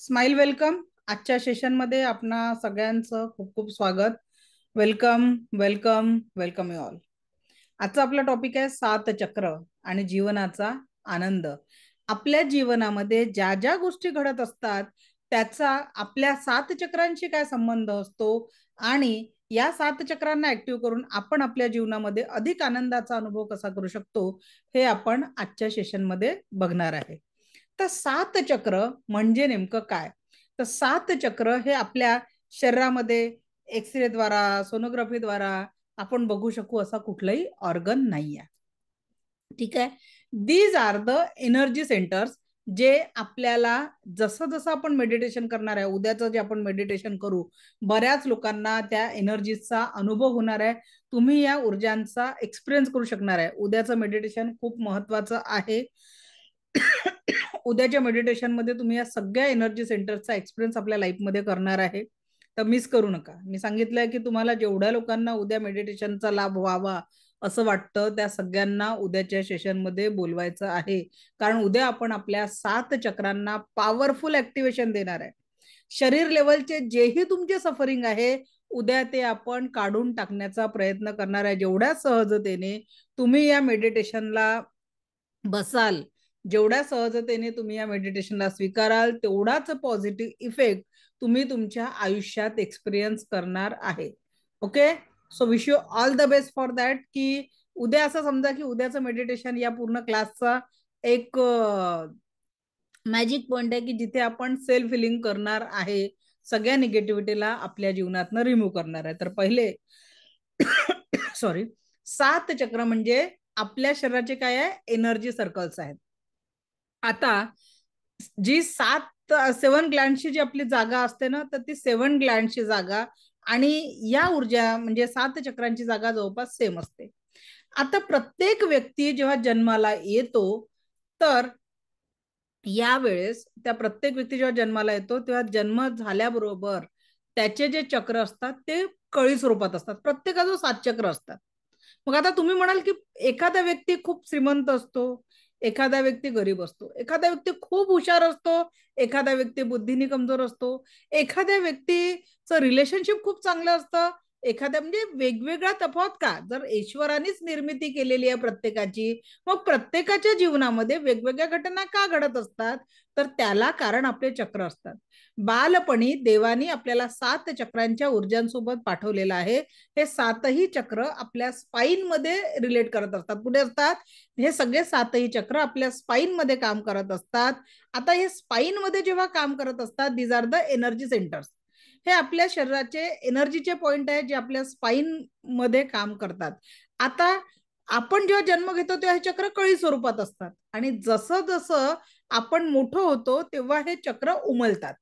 Smile welcome. आजच्या सेशनमध्ये आपणा सगळ्यांचं खूप खूप स्वागत. Welcome welcome welcome you all. आजचा आपला टॉपिक आहे सात चक्र आणि जीवनाचा आनंद. आपल्या जीवनामध्ये ज्या ज्या गोष्टी घडत असतात त्याचा आपल्या सात चक्रांशी काय संबंध असतो आणि या सात चक्रांना ऍक्टिव्ह करून आपण आपल्या जीवनामध्ये अधिक आनंदाचा अनुभव कसा करू शकतो हे आपण आजच्या सेशनमध्ये बघणार आहे. तर सात चक्र म्हणजे नेमकं काय? तर सात चक्र हे आपल्या शरीरामध्ये एक्सरे द्वारा सोनोग्राफी द्वारा आपण बघू शकू असा कुठलाही ऑर्गन नाही आहे. ठीक आहे. These are the energy centres जे आपल्याला जसं जसं आपण मेडिटेशन करणार आहे, उद्याचं जे आपण मेडिटेशन करू, बऱ्याच लोकांना त्या एनर्जीचा अनुभव होणार आहे. तुम्ही या ऊर्जांचा एक्सपिरियन्स करू शकणार आहे. उद्याचं मेडिटेशन खूप महत्वाचं आहे. उद्याच्या मेडिटेशन मध्ये तुम्ही या सगळ्या एनर्जी सेंटरचा एक्सपिरियन्स आपल्या लाईफमध्ये करणार आहे. तर मिस करू नका. मी सांगितलंय की तुम्हाला जेवढ्या लोकांना उद्या मेडिटेशनचा लाभ व्हावा असं वाटतं त्या सगळ्यांना उद्याच्या सेशनमध्ये बोलवायचं आहे. कारण उद्या आपण आपल्या सात चक्रांना पॉवरफुल ऍक्टिव्हेशन देणार आहे. शरीर लेवलचे जेही तुमचे सफरिंग आहे उद्या ते आपण काढून टाकण्याचा प्रयत्न करणार आहे. जेवढ्या सहजतेने तुम्ही या मेडिटेशनला बसाल, जेवढ्या सहजतेने तुम्ही या मेडिटेशनला स्वीकाराल तेवढाच पॉझिटिव्ह इफेक्ट तुम्ही तुमच्या आयुष्यात एक्सपिरियन्स करणार आहे. Okay. So wish you all the best for that. की उद्या असं समजा की उद्याचं मेडिटेशन या पूर्ण क्लासचा एक मॅजिक पॉइंट आहे की जिथे आपण सेल्फ हिलिंग करणार आहे, सगळ्या निगेटिव्हिटीला आपल्या जीवनातनं रिमूव्ह करणार आहे. तर पहिले सॉरी, सात चक्र म्हणजे आपल्या शरीराचे काय आहे, एनर्जी सर्कल्स आहेत. आता जी सात सेवन ग्लँडची जी आपली जागा असते ना, तर ती सेवन ग्लँडची जागा आणि या ऊर्जा म्हणजे सात चक्रांची जागा जवळपास सेम असते. आता प्रत्येक व्यक्ती जेव्हा जन्माला येतो तर यावेळेस त्या प्रत्येक व्यक्ती जेव्हा जन्माला येतो तेव्हा जन्म झाल्याबरोबर त्याचे जे चक्र असतात ते कळी स्वरूपात असतात. प्रत्येकाचं सात चक्र असतात. मग आता तुम्ही म्हणाल की एखादा व्यक्ती खूप श्रीमंत असतो, एखादा व्यक्ती गरीब असतो, एखादा व्यक्ती खूप हुशार असतो, एखादा व्यक्ती बुद्धीने कमजोर असतो, एखाद्या व्यक्तीचं रिलेशनशिप खूप चांगलं असतं, एखाद्या म्हणजे वेगवेगळा तफावत का? जर ईश्वरानेच निर्मिती केलेली आहे प्रत्येकाची, मग प्रत्येकाच्या जीवनामध्ये वेगवेगळ्या घटना का घडत असतात? तर त्याला कारण आपले चक्र असतात. बालपणी देवानी आपल्याला सात चक्रांच्या ऊर्जांसोबत पाठवलेलं आहे. हे सातही चक्र आपल्या स्पाईन मध्ये रिलेट करत असतात. कुठे असतात? हे सगळे सातही चक्र आपल्या स्पाईन मध्ये काम करत असतात. आता हे स्पाईन मध्ये जेव्हा काम करत असतात, these are the energy centres. हे आपल्या शरीराचे एनर्जीचे पॉइंट आहे जे आपल्या स्पाईन मध्ये काम करतात. आता आपण जेव्हा जन्म घेतो तेव्हा हे चक्र कळी स्वरूपात असतात आणि जसं जसं आपण मोठं होतो तेव्हा हे चक्र उमलतात.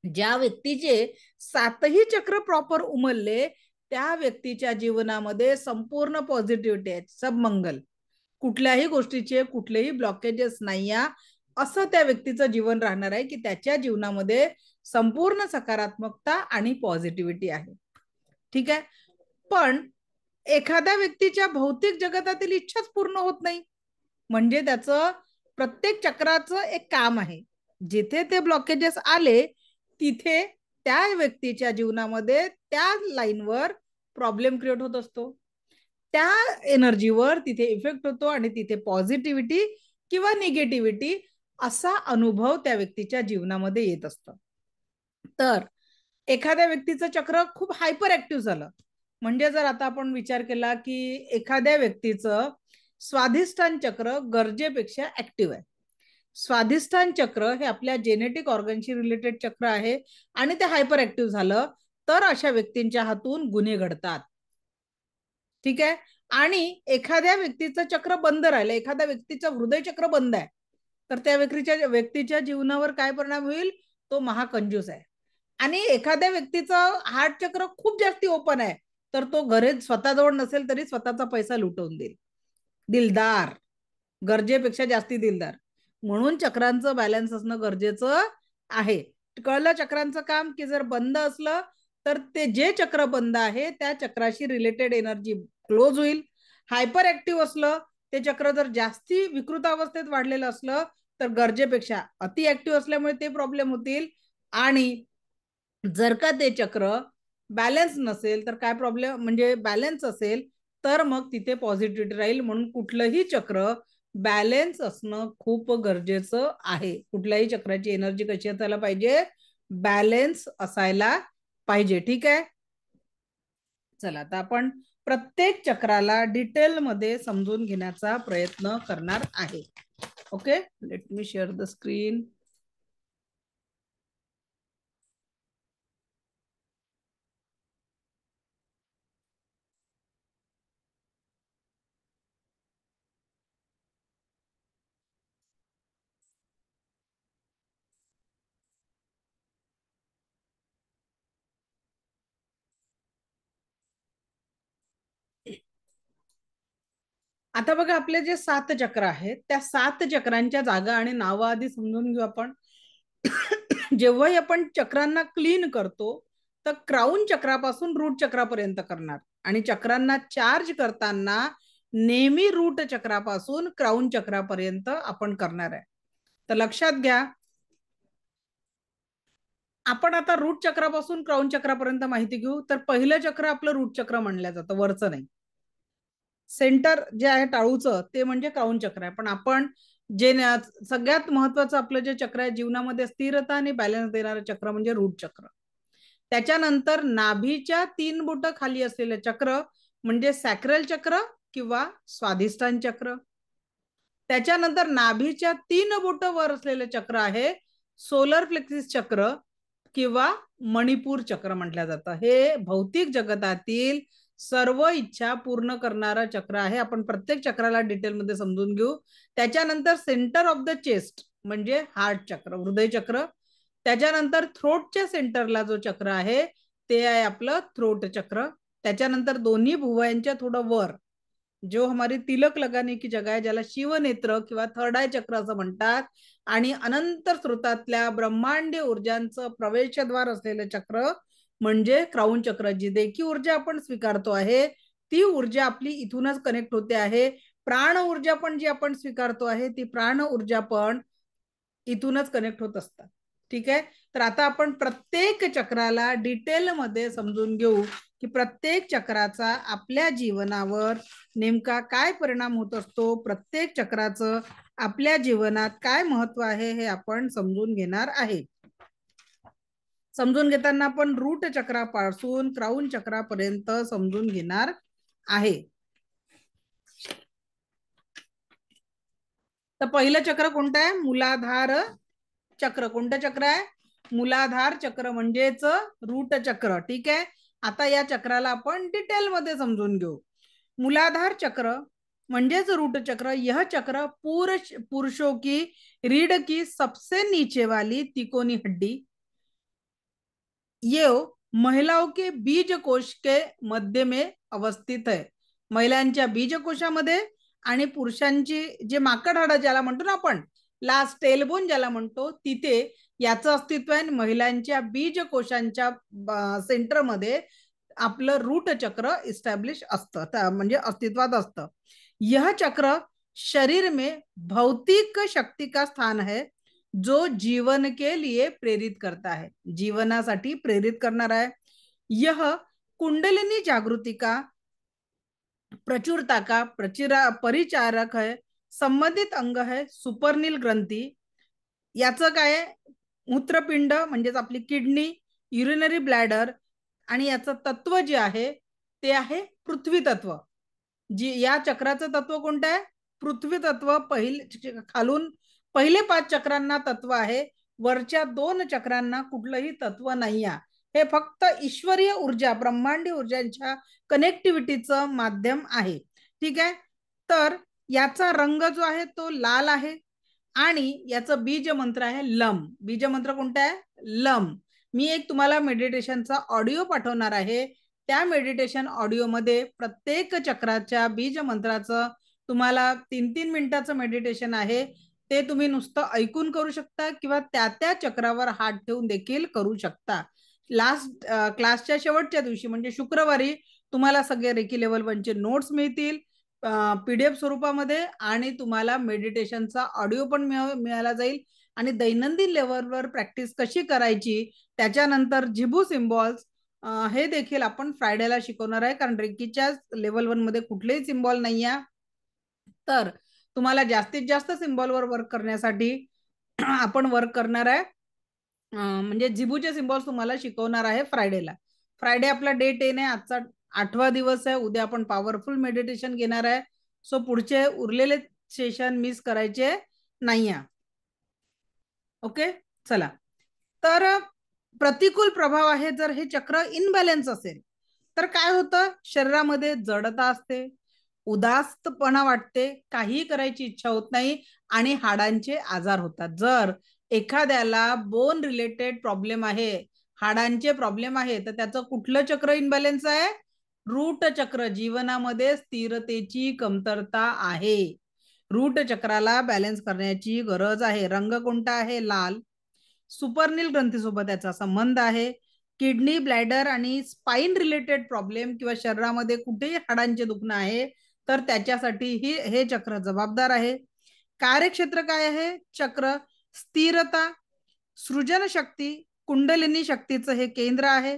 ज्या व्यक्तीचे सातही चक्र प्रॉपर उमलले त्या व्यक्तीच्या जीवनामध्ये संपूर्ण पॉझिटिव्हिटी आहे, सब मंगल, कुठल्याही गोष्टीचे कुठलेही ब्लॉकेजेस नाही आहे, असं त्या व्यक्तीचं जीवन राहणार आहे की त्याच्या जीवनामध्ये संपूर्ण सकारात्मकता आणि पॉझिटिव्हिटी आहे. ठीक आहे. पण एखाद्या व्यक्तीच्या भौतिक जगतातील इच्छाच पूर्ण होत नाही, म्हणजे त्याचं प्रत्येक चक्राचं एक काम आहे. जिथे ते ब्लॉकेजेस आले तिथे त्या व्यक्तीच्या जीवनामध्ये त्या लाईनवर प्रॉब्लेम क्रिएट होत असतो, त्या एनर्जीवर तिथे इफेक्ट होतो आणि तिथे पॉझिटिव्हिटी किंवा निगेटिव्हिटी असा अनुभव त्या व्यक्तीच्या जीवनामध्ये येत असतो. तर एखाद्या व्यक्तीचं चक्र खूप हायपर ऍक्टिव्ह झालं, म्हणजे जर आता आपण विचार केला की एखाद्या व्यक्तीचं स्वाधिष्ठान चक्र गरजेपेक्षा ऍक्टिव्ह आहे. स्वाधिष्ठान चक्र हे आपल्या जेनेटिक ऑर्गनशी रिलेटेड चक्र आहे आणि ते हायपर ऍक्टिव्ह झालं तर अशा व्यक्तींच्या हातून गुन्हे घडतात. ठीक आहे. आणि एखाद्या व्यक्तीचं चक्र बंद राहिलं, एखाद्या व्यक्तीचं हृदय चक्र बंद आहे, तर त्या व्यक्तीच्या जीवनावर काय परिणाम होईल? तो महाकंजूस आहे. आणि एखाद्या व्यक्तीचं हार्ट चक्र खूप जास्ती ओपन आहे, तर तो घरी स्वतःजवळ नसेल तरी स्वतःचा पैसा लुटवून देईल. दिलदार, गरजेपेक्षा जास्ती दिलदार. म्हणून चक्रांचं बॅलन्स असणं गरजेचं आहे. कळलं चक्रांचं काम? की जर बंद असलं तर ते जे चक्र बंद आहे त्या चक्राशी रिलेटेड एनर्जी क्लोज होईल. हायपर ऍक्टिव्ह असलं ते चक्र जर जास्ती विकृत अवस्थेत वाढलेलं असलं तर गरजेपेक्षा अति ऍक्टिव्ह असल्यामुळे ते प्रॉब्लेम होतील. आणि जर का ते चक्र बॅलन्स नसेल तर काय प्रॉब्लेम, म्हणजे बॅलन्स असेल तर मग तिथे पॉझिटिव्हिटी राहील. म्हणून कुठलंही चक्र बॅलन्स असणं खूप गरजेचं आहे. कुठल्याही चक्राची एनर्जी कशी असायला पाहिजे, बॅलन्स असायला पाहिजे. ठीक आहे, चला आता आपण प्रत्येक चक्राला डिटेलमध्ये समजून घेण्याचा प्रयत्न करणार आहे. Okay, let me share the screen. आता बघा, आपले जे 7 चक्र आहेत त्या 7 चक्रांच्या जागा आणि नावं आधी समजून घेऊ आपण. जेव्हाही आपण चक्रांना क्लीन करतो तर क्राऊन चक्रापासून रूट चक्रापर्यंत करणार, आणि चक्रांना चार्ज करताना नेहमी रूट चक्रापासून क्राऊन चक्रापर्यंत आपण करणार आहे. तर लक्षात घ्या, आपण आता रूट चक्रापासून क्राऊन चक्रापर्यंत माहिती घेऊ. तर पहिलं चक्र आपलं रूट चक्र म्हणलं जातं, वरचं नाही. सेंटर जे आहे टाळूचं ते म्हणजे क्राऊन चक्र आहे. पण आपण जे सगळ्यात महत्वाचं आपलं जे चक्र आहे जीवनामध्ये, स्थिरता आणि बॅलन्स देणारं चक्र म्हणजे रूट चक्र. त्याच्यानंतर नाभीच्या 3 बोट खाली असलेलं चक्र म्हणजे सॅक्रल चक्र किंवा स्वाधिष्ठान चक्र. त्याच्यानंतर नाभीच्या 3 बोट वर असलेलं चक्र आहे सोलर प्लेक्सिस चक्र किंवा मणिपूर चक्र म्हटलं जातं. हे भौतिक जगतातील सर्व इच्छा पूर्ण करणारा चक्र आहे. आपण प्रत्येक चक्राला डिटेलमध्ये समजून घेऊ. त्याच्यानंतर सेंटर ऑफ द चेस्ट म्हणजे हार्ट चक्र, हृदय चक्र. त्याच्यानंतर थ्रोटच्या सेंटरला जो चक्र आहे ते आहे आपलं थ्रोट चक्र. त्याच्यानंतर दोन्ही भुवयांच्या थोडं वर जो हमारी तिलक लगाने की जगह आहे, ज्याला शिवनेत्र किंवा थर्ड आय चक्र असं म्हणतात, आणि अनंत स्रोतातल्या ब्रह्मांडीय ऊर्जांचं प्रवेशद्वार असलेलं चक्र म्हणजे क्राऊन चक्र. जी देखील ऊर्जा आपण स्वीकारतो आहे ती ऊर्जा आपली इथूनच कनेक्ट होते आहे. प्राण ऊर्जा पण जी आपण स्वीकारतो आहे ती प्राण ऊर्जा पण इथूनच कनेक्ट होत असतात. ठीक आहे, तर आता आपण प्रत्येक चक्राला डिटेलमध्ये समजून घेऊ की प्रत्येक चक्राचा आपल्या जीवनावर नेमका काय परिणाम होत असतो, प्रत्येक चक्राचं आपल्या जीवनात काय महत्व आहे हे आपण समजून घेणार आहे. समजून घेताना आपण रूट चक्रापासून क्राऊन चक्रापर्यंत समजून घेणार आहे. तर पहिलं चक्र कोणतं आहे, मूलाधार चक्र. कोणतं चक्र आहे, मूलाधार चक्र म्हणजेच रूट चक्र. ठीक आहे, आता या चक्राला आपण डिटेल मध्ये समजून घेऊ. मूलाधार चक्र म्हणजेच रूट चक्र, यह चक्र पुरुषों की रीढ़ की सबसे नीचे वाली तिकोनी हड्डी, ये महिलाओं के बीज कोश के मध्य में अवस्थित है. महिलांच्या बीजकोशामध्ये आणि पुरुषांची जे माकड हाड ज्याला म्हणतो ना आपण, लास्ट टेलबोन ज्याला म्हणतो, तिथे याचं अस्तित्व आहे. महिलांच्या बीजकोशांच्या सेंटरमध्ये आपलं रूट चक्र इस्टॅब्लिश असतं, म्हणजे अस्तित्वात असतं. यह चक्र शरीर में भौतिक शक्ति का स्थान है जो जीवन के लिए प्रेरित करता है, जीवनासाठी प्रेरित करणारा है. यह कुंडलिनी जागृति का प्रचुरता का परिचारक है. संबंधित अंग है सुपरनील ग्रंथी. याचं काय, मूत्रपिंड म्हणजेच आपली किडनी, युरिनरी ब्लॅडर, आणि याचं तत्व जे आहे ते आहे पृथ्वी तत्व. जी या चक्राचं तत्व कोणतं आहे, पृथ्वी तत्व. खालून पहिले 5 चक्रांना तत्व आहे, वरच्या 2 चक्रांना कुठलंही तत्व नाही आहे. हे फक्त ईश्वरीय ऊर्जा, ब्रह्मांडी ऊर्जांच्या कनेक्टिव्हिटीचं माध्यम आहे. ठीक आहे, तर याचा रंग जो आहे तो लाल आहे आणि याचं बीज मंत्र आहे लम. बीज मंत्र कोणता आहे, लम. मी एक तुम्हाला मेडिटेशनचा ऑडिओ पाठवणार आहे. त्या मेडिटेशन ऑडिओ मध्ये प्रत्येक चक्राच्या बीज मंत्राचं तुम्हाला 3-3 मिनिटाचं मेडिटेशन आहे. ते तुम्ही नुसतं ऐकून करू शकता किंवा त्या चक्रावर हात ठेवून देखील करू शकता. लास्ट क्लासच्या शेवटच्या दिवशी म्हणजे शुक्रवारी तुम्हाला सगळे रेकी लेवल 1 चे नोट्स मिळतील. PDF स्वरूपामध्ये आणि तुम्हाला मेडिटेशनचा ऑडिओ पण मिळाला जाईल आणि दैनंदिन लेवलवर प्रॅक्टिस कशी करायची, त्याच्यानंतर झिबू सिम्बॉल्स हे देखील आपण फ्रायडेला शिकवणार आहे, कारण रेकीच्या लेवल 1 मध्ये कुठलेही सिम्बॉल नाही आहे. तर तुम्हाला जास्तीत जास्त सिम्बॉलवर वर्क करण्यासाठी आपण वर्क करणार आहे, म्हणजे झिबूचे सिम्बॉल्स तुम्हाला शिकवणार आहे फ्रायडेला. फ्रायडे आपला डे 10 आहे, आजचा 8वा दिवस आहे. उद्या आपण पॉवरफुल मेडिटेशन घेणार आहे. सो पुढचे उरलेले सेशन मिस करायचे नाही आहे. ओके, चला. तर प्रतिकूल प्रभाव आहे, जर हे चक्र इनबॅलन्स असेल तर काय होतं, शरीरामध्ये जडता असते, उदासपणा वाटते, काही करायची इच्छा होत नाही आणि हाडांचे आजार होतात. जर एखाद्याला बोन रिलेटेड प्रॉब्लेम आहे, हाडांचे प्रॉब्लेम आहे, तर त्याचं कुठलं चक्र इनबॅलन्स आहे? रूट चक्र. जीवनामध्ये स्थिरतेची कमतरता आहे. रूट चक्राला बॅलन्स करण्याची गरज आहे. रंग कोणता आहे? लाल. सुपरनील ग्रंथीसोबत याचा संबंध आहे. किडनी, ब्लॅडर आणि स्पाइन रिलेटेड प्रॉब्लेम किंवा शरीरामध्ये कुठेही हाडांचे दुखणं आहे तर त्याच्यासाठी हे चक्र जबाबदार आहे. कार्यक्षेत्र काय आहे? चक्र स्थिरता, सृजन शक्ती, कुंडलिनी शक्तीचं हे केंद्र आहे.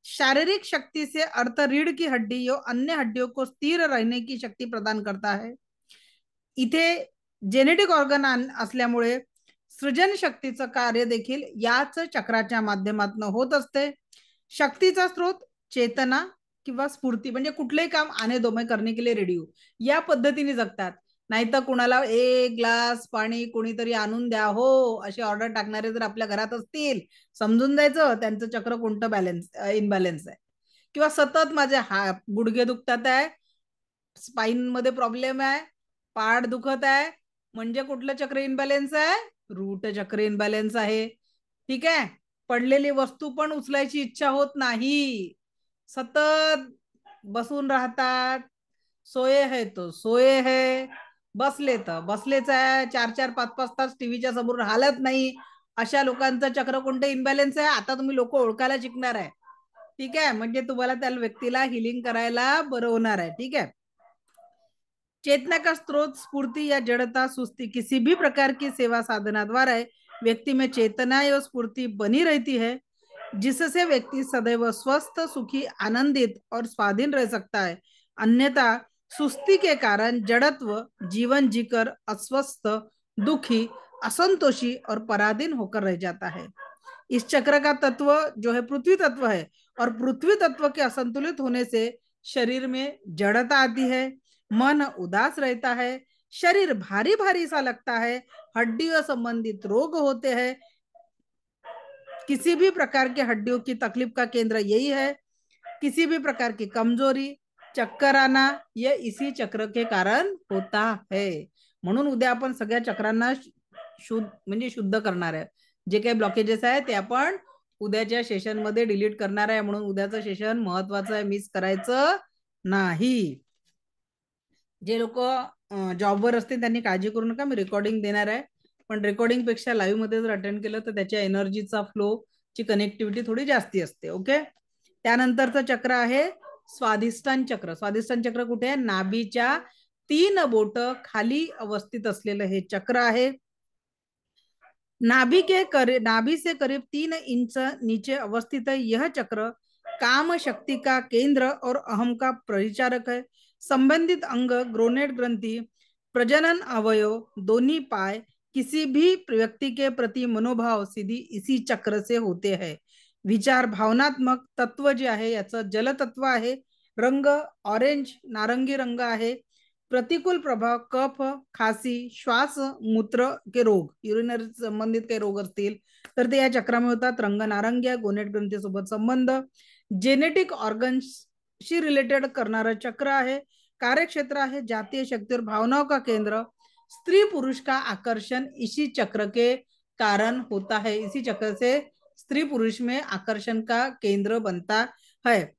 शारीरिक शक्ति से अर्थ रीढ़ की हड्डी यो अन्य हड्डियों को स्थिर रहने की शक्ती प्रदान करता है. इथे जेनेटिक ऑर्गन असल्यामुळे सृजन शक्तीचं कार्य देखील याच चक्राच्या माध्यमातून होत असते. शक्तीचा स्रोत चेतना किंवा स्फूर्ती, म्हणजे कुठलेही काम आने दो मैं करने के लिए रेडी हूं, या पद्धतीने जगतात. नाहीतर कुणाला एक ग्लास पाणी कोणीतरी आणून द्या हो अशी ऑर्डर टाकणारे जर आपल्या घरात असतील, समजून जायचं त्यांचं चक्र कोणतं इनबॅलन्स आहे. किंवा सतत माझे गुडघे दुखतात आहे, स्पाइन मध्ये प्रॉब्लेम आहे, पाठ दुखत आहे, म्हणजे कुठलं चक्र इनबॅलन्स आहे? रूट चक्र इनबॅलन्स आहे. ठीक आहे. पडलेली वस्तू पण उचलायची इच्छा होत नाही, सतत बसून राहतात. सोये है तो सोये है, बसले तर बसलेच आहे, 4-4, 5-5 तास टीव्हीच्या समोर हालत नाही. अशा लोकांचं चक्र कोणतं इनबॅलन्स आहे? आता तुम्ही लोक ओळखायला शिकणार आहे. ठीक आहे, म्हणजे तुम्हाला त्या व्यक्तीला हिलिंग करायला बरं होणार आहे. ठीक है. चेतना का स्रोत स्फूर्ति या जड़ता सुस्ती, किसी भी प्रकार की सेवा साधना द्वारा व्यक्ति में चेतना या स्फूर्ति बनी रहती है, जिससे व्यक्ति सदैव स्वस्थ, सुखी, आनंदित और स्वाधीन रह सकता है. अन्यथा सुस्ती के कारण जड़त्व जीवन जीकर अस्वस्थ, दुखी, असंतोषी और पराधीन होकर रह जाता है. इस चक्र का तत्व जो है पृथ्वी तत्व है, और पृथ्वी तत्व के असंतुलित होने से शरीर में जड़ता आती है, मन उदास रहता है, शरीर भारी भारी सा लगता है, हड्डियों संबंधित रोग होते हैं. किसी भी प्रकार के हड्डियों की तकलीफ का केंद्र यही है. किसी भी प्रकार की कमजोरी, चक्कर आना, ये इसी चक्र के कारण होता है. म्हणून उद्या आपण सगळ्या चक्रांना शुद्ध करणार आहे. जे काही ब्लॉकेजेस आहे ते आपण उद्याच्या सेशन मध्ये डिलीट करणार आहे. म्हणून उद्याचं सेशन महत्वाचं आहे, मिस करायचं नाही. जे लोक जॉबवर असतील त्यांनी काळजी करू नका, मी रेकॉर्डिंग देणार आहे. पण रेकॉर्डिंग पेक्षा लाईव्ह मध्ये जर अटेंड केलं तर त्याच्या एनर्जीचा फ्लो ची कनेक्टिव्हिटी थोडी जास्ती असते. ओके. त्यानंतरचं चक्र आहे स्वाधिष्ठान चक्र. स्वाधिष्ठान चक्र कुठे आहे? नाभीच्या 3 बोट खाली अवस्थित असलेलं हे चक्र आहे. नाभि से करीब 3 इंच नीचे अवस्थित है. यह चक्र काम शक्ति का केंद्र और अहम का परिचारक है. संबंधित अंग, ग्रोनेट ग्रंथि, प्रजनन अवयव, दोनों पाय, किसी भी व्यक्ति के प्रति मनोभाव सीधी इसी चक्र से होते हैं. विचार, भावनात्मक तत्व जे आहे याचं जल तत्व आहे. रंग ऑरेंज, नारंगी रंग आहे. प्रतिकूल प्रभाव कफ, खासी, श्वास मूत्र के रोग, युरिनरी संबंधित काही रोग असतील तर ते या चक्रामुळे होतात. रंग नारंगी, गोनेट ग्रंथीसोबत संबंध, जेनेटिक ऑर्गन्सशी रिलेटेड करणारं चक्र आहे. कार्यक्षेत्र आहे जातीय शक्ति और भावनाओं का केंद्र. स्त्री पुरुष का आकर्षण इसी चक्र के कारण होता है. इसी चक्र से स्त्री पुरुष में आकर्षण का केंद्र बनता है.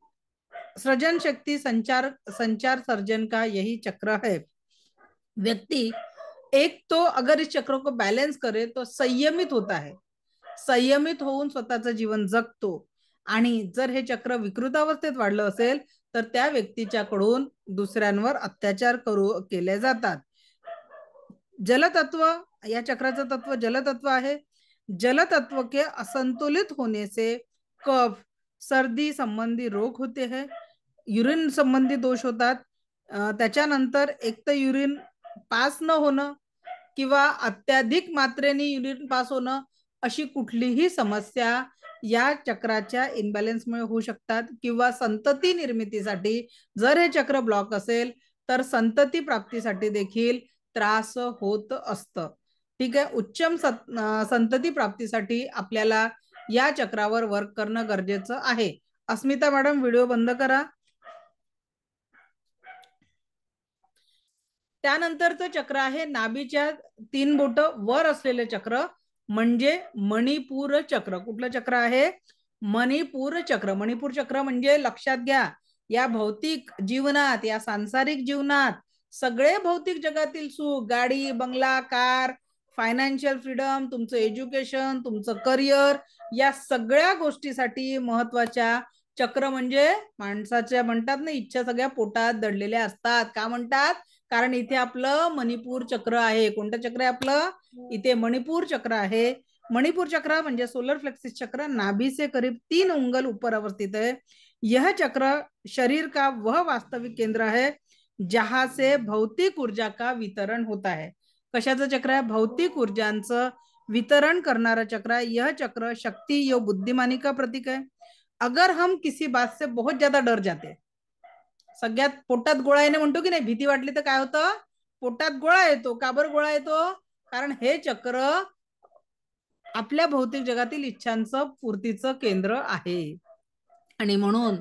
सृजन शक्ति, संचार सर्जन का यही चक्र है. व्यक्ति एक तो अगर इस चक्र को बैलेंस करे तो संयमित होता है, संयमित होऊन स्वतःचं जीवन जगतो. आणि जर हे चक्र विकृत अवस्थेत वाढलं असेल तर त्या व्यक्तीच्याकडून दुसऱ्यांवर अत्याचार केले जातात. जलतत्व, या चक्राचं तत्व जलतत्व आहे. जलतत्व के असंतुलित होने से कफ, सर्दी संबंधी रोग होते हैं, युरिन संबंधी दोष होतात. त्याच्यानंतर एक तर युरिन पास न होणं किंवा अत्याधिक मात्रेने युरिन पास होणं, अशी कुठलीही समस्या या चक्राच्या इम्बॅलन्समुळे होऊ शकतात. किंवा संतती निर्मितीसाठी जर हे चक्र ब्लॉक असेल तर संतती प्राप्तीसाठी देखील त्रास होत असतं. ठीक आहे. उच्चम संतती प्राप्तीसाठी आपल्याला या चक्रावर वर्क करणं गरजेचं आहे. अस्मिता मॅडम, व्हिडिओ बंद करा. त्यानंतरचं चक्र आहे नाभीच्या 3 बोट वर असलेले चक्र, म्हणजे मणिपूर चक्र. कुठलं चक्र आहे? मणिपूर चक्र. मणिपूर चक्र म्हणजे लक्षात घ्या, या भौतिक जीवनात, या सांसारिक जीवनात सगळे भौतिक जगातील सुख, गाडी, बंगला, कार, फायनान्शियल फ्रीडम, तुमचं एज्युकेशन, तुमचं करिअर, या सगळ्या गोष्टीसाठी महत्वाच्या चक्र म्हणजे माणसाच्या म्हणतात ना, इच्छा सगळ्या पोटात दडलेल्या असतात. का म्हणतात? कारण इथे आपलं मणिपूर चक्र आहे. कोणतं चक्र आहे आपलं? इथे मणिपूर चक्र आहे. मणिपूर चक्र म्हणजे सोलर प्लेक्सिस चक्र नाभि से करीब 3 उंगल ऊपर अवस्थित है. यह चक्र शरीर का वह वास्तविक केंद्र है जहां से भौतिक ऊर्जा का वितरण होता है. कशाचं चक्र आहे? भौतिक ऊर्जांचं वितरण करणारा चक्र है. यह चक्र शक्ति यो बुद्धिमानी का प्रतीक है. अगर हम किसी बात से बहुत ज्यादा डर जाते, सगळ्यात पोटात गोळा येणे म्हणतो की नाही, भीती वाटली तर काय होतं? पोटात गोळा येतो. का बरं गोळा येतो? कारण हे चक्र आपल्या भौतिक जगातील इच्छांचं पूर्तीचं केंद्र आहे. आणि म्हणून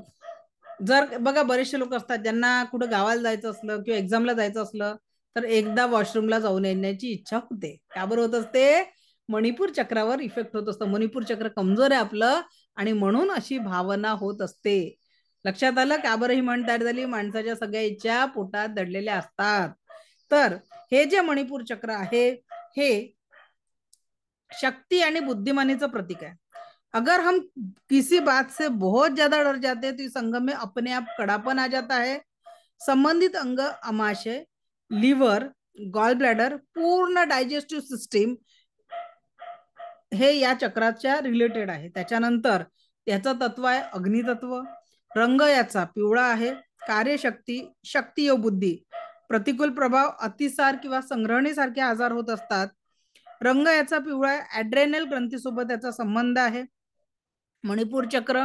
जर बघा, बरेचसे लोक असतात ज्यांना कुठं गावाला जायचं असलं किंवा एक्झामला जायचं असलं तर एकदा वॉशरूमला जाऊन येण्याची इच्छा होते. का बरं होत असते? मणिपूर चक्रावर इफेक्ट होत असतो. मणिपूर चक्र कमजोर आहे आपलं, आणि म्हणून अशी भावना होत असते. लक्षात आलं? का बरं ही म्हण तयार झाली? माणसाच्या सगळ्या इच्छा पोटात दडलेल्या असतात. तर हे जे मणिपूर चक्र आहे हे शक्ति आणि बुद्धिमानीचं प्रतीक आहे. अगर हम किसी बात से बहुत ज्यादा डर जाते हैं तो इस अंग में अपने आप कड़ापन आ जाता है. संबंधित अंग अमाशय, लिव्हर, गॉल ब्लॅडर, पूर्ण डायजेस्टिव्ह सिस्टीम हे या चक्राच्या रिलेटेड आहे. त्याच्यानंतर याचं तत्व आहे अग्नितत्व. रंग याचा पिवळा आहे. कार्यशक्ती, शक्ती व बुद्धी, प्रतिकूल प्रभाव, अतिसार किंवा संग्रहणी सारखे आजार होत असतात. रंग याचा पिवळा आहे. ॲड्रेनल ग्रंथीसोबत याचा संबंध आहे. मणिपूर चक्र,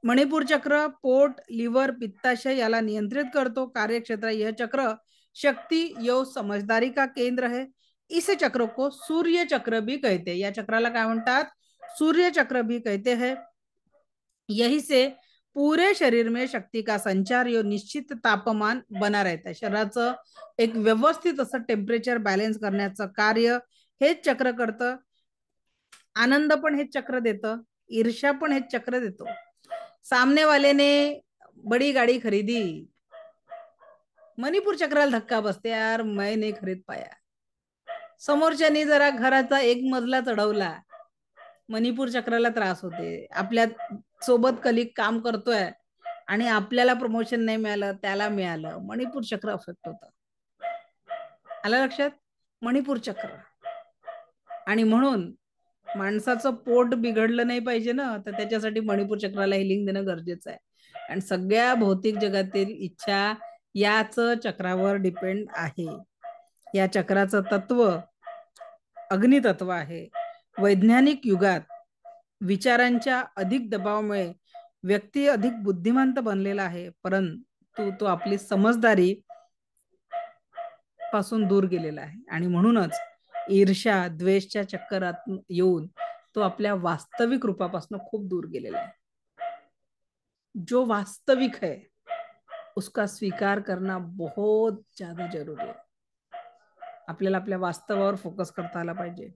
मणिपूर चक्र पोट, लिव्हर, पित्ताशय याला नियंत्रित करतो. कार्यक्षेत्र, यह चक्र शक्ति यो समझदारी का केंद्र है. इस चक्र को सूर्य चक्र भी कहते हैं. या चक्राला काय म्हणतात? सूर्य चक्र भी कहते हैं. यही से पूरे शरीर में शक्ति का संचार यो निश्चित तापमान बना रहता है. शरीराचं एक व्यवस्थित असं टेम्परेचर बॅलन्स करण्याचं कार्य हेच चक्र करतं. आनंद पण हेच चक्र देतं, ईर्ष्या पण हेच चक्र देतो. सामने वाले ने बड़ी गाड़ी खरीदी, मणिपूर चक्राला धक्का बसते, यार मैं नहीं खरीद पाया. समोरच्यानी जरा घराचा एक मजला चढवला, मणिपूर चक्राला त्रास होते. आपल्या सोबत कलिक काम करतोय आणि आपल्याला प्रमोशन नाही मिळालं, त्याला मिळालं, मणिपूर चक्र अफेक्ट होतं. आलं लक्षात? मणिपूर चक्र. आणि म्हणून माणसाचं पोट बिघडलं नाही पाहिजे ना, तर त्याच्यासाठी मणिपूर चक्राला हिलिंग देणं गरजेचं आहे. आणि सगळ्या भौतिक जगातील इच्छा याच चक्रावर डिपेंड आहे. या चक्राचं तत्व अग्नितत्व आहे. वैज्ञानिक युगात विचारांच्या अधिक दबावामुळे व्यक्ती अधिक बुद्धिमंत बनलेला आहे, परंतु तो आपली समजदारी पासून दूर गेलेला आहे. आणि म्हणूनच ईर्ष्या, द्वेषच्या चक्रात येऊन तो आपल्या वास्तविक रूपापासून खूप दूर गेलेला आहे. जो वास्तविक है उसका स्वीकार करना बहुत ज्यादा जरूरी है. आपल्याला आपल्या वास्तवावर फोकस करता आला पाहिजे.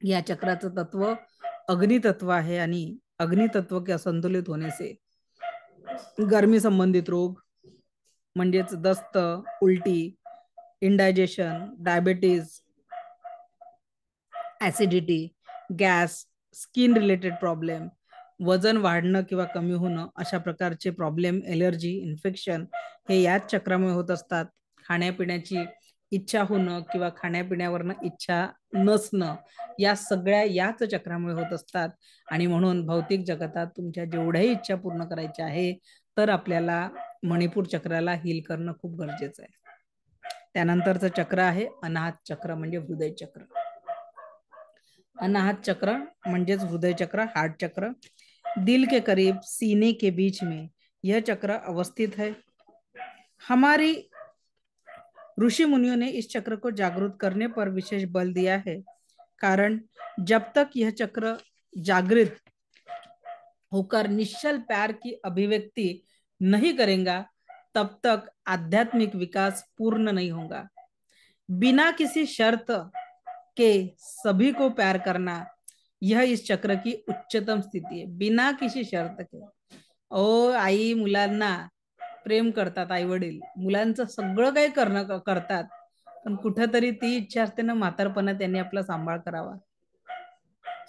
या चक्राचं तत्व अग्नितत्व आहे आणि अग्नितत्व के असंतुलित होने से गर्मी संबंधित रोग म्हणजेच दस्त, उलटी, indigestion, diabetes, acidity, gas, skin related problem, वजन वाढणं किंवा कमी होणं अशा प्रकारचे प्रॉब्लेम, एलर्जी, इन्फेक्शन हे याच चक्रामुळे होत असतात. खाण्यापिण्याची इच्छा होणं किंवा खाण्यापिण्यावरनं इच्छा नसणं या सगळ्या याच चक्रामुळे होत असतात. आणि म्हणून भौतिक जगतात तुमच्या जेवढ्याही इच्छा पूर्ण करायच्या आहे तर आपल्याला मणिपूर चक्राला हील करणं खूप गरजेचं आहे. त्यानंतरचं चक्र आहे अनाहत चक्र म्हणजे हृदय चक्र. अनाहत चक्र म्हणजेच हृदय चक्र, हार्ट चक्र, दिल के करीब सीने के बीच में यह चक्र अवस्थित है. हमारी ऋषि मुनियों ने इस चक्र को जागृत करने पर विशेष बल दिया है, कारण जब तक यह चक्र जागृत होकर निश्चल प्यार की अभिव्यक्ति नहीं करेगा तब तक आध्यात्मिक विकास पूर्ण नहीं होगा. बिना किसी शर्त के सभी को प्यार करना यह इस चक्र की उच्चतम स्थिती है. बिना किसी शर्त के. ओ आई मुलांना प्रेम करतात, आई वडील मुलांचं सगळं काही करणं करतात, पण कुठेतरी ती इच्छा असते ना म्हातारपणात त्यांनी आपला सांभाळ करावा.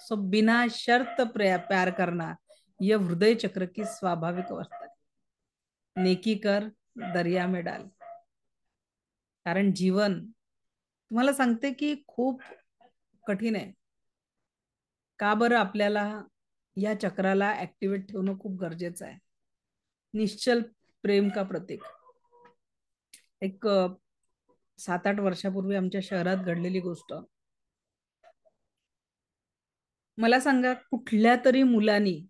सो बिना शर्त प्यार करना यह हृदय चक्र की स्वाभाविक अवस्था है. नेकी कर दरिया में डाल. कारण जीवन तुम्हाला सांगते की खूप कठीण आहे. का बरं आपल्याला या चक्राला ऍक्टिव्हेट ठेवणं खूप गरजेचं आहे. निश्चल प्रेम का प्रतीक. एक 7-8 वर्षापूर्वी आमच्या शहरात घडलेली गोष्ट. मला सांगा कुठल्या तरी मुलांनी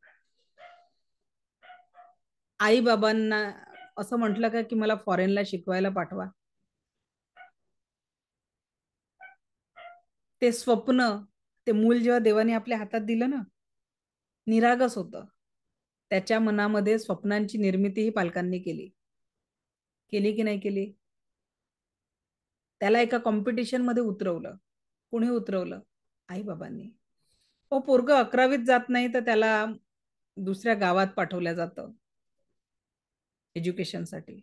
आई बाबांना असं म्हटलं का की मला फॉरेनला शिकवायला पाठवा. ते स्वप्न ते मूल जेव्हा देवाने आपल्या हातात दिलं ना, निरागस होतं. त्याच्या मनामध्ये स्वप्नांची निर्मितीही पालकांनी केली. केली की नाही केली. त्याला एका कॉम्पिटिशन मध्ये उतरवलं. कोणी उतरवलं? आई बाबांनी. ओ पोरगं 11वीत जात नाही तर त्याला दुसऱ्या गावात पाठवलं जातं एज्युकेशनसाठी.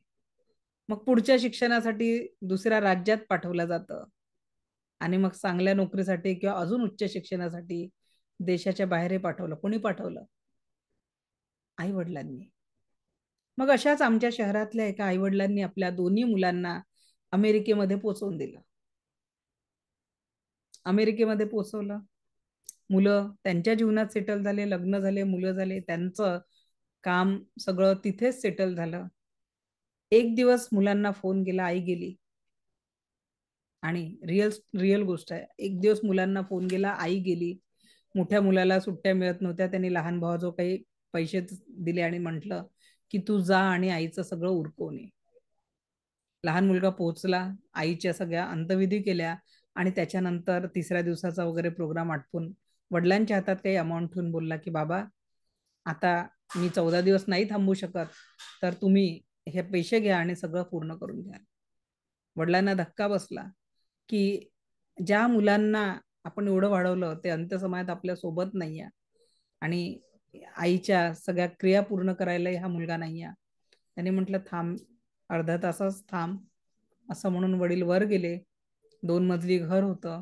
मग पुढच्या शिक्षणासाठी दुसऱ्या राज्यात पाठवलं जातं. आणि मग चांगल्या नोकरीसाठी किंवा अजून उच्च शिक्षणासाठी देशाच्या बाहेर पाठवलं. कोणी पाठवलं? आई वडिलांनी. मग अशाच आमच्या शहरातल्या एका आई वडिलांनी आपल्या दोन्ही मुलांना अमेरिकेमध्ये पोहोचवून दिलं. अमेरिकेमध्ये पोहोचवलं. मुलं त्यांच्या जीवनात सेटल झाले, लग्न झाले, मुलं झाले, त्यांचं काम सगळं तिथेच सेटल झालं. एक दिवस मुलांना फोन गेला, आई गेली. आणि रिअल गोष्ट आहे. एक दिवस मुलांना फोन गेला, आई गेली. मोठ्या मुलाला सुट्ट्या मिळत नव्हत्या. त्यांनी लहान भावाजवळ काही पैसे दिले आणि म्हटलं की तू जा आणि आईचं सगळं उरकवून ये. लहान मुलगा पोहोचला, आईच्या सगळ्या अंतविधी केल्या आणि त्याच्यानंतर तिसऱ्या दिवसाचा वगैरे प्रोग्राम आटपून वडिलांच्या हातात काही अमाऊंट ठेवून बोलला की बाबा आता मी 14 दिवस नाही थांबू शकत, तर तुम्ही हे पैसे घ्या आणि सगळं पूर्ण करून घ्या. वडिलांना धक्का बसला की ज्या मुलांना आपण एवढं वाढवलं ते अंत्यसमयात आपल्या सोबत नाहीये आणि आईच्या सगळ्या क्रिया पूर्ण करायला हा मुलगा नाहीये. त्याने म्हटलं थांब, अर्धा तासच थांब. असं म्हणून वडील वर गेले. 2 मजली घर होतं.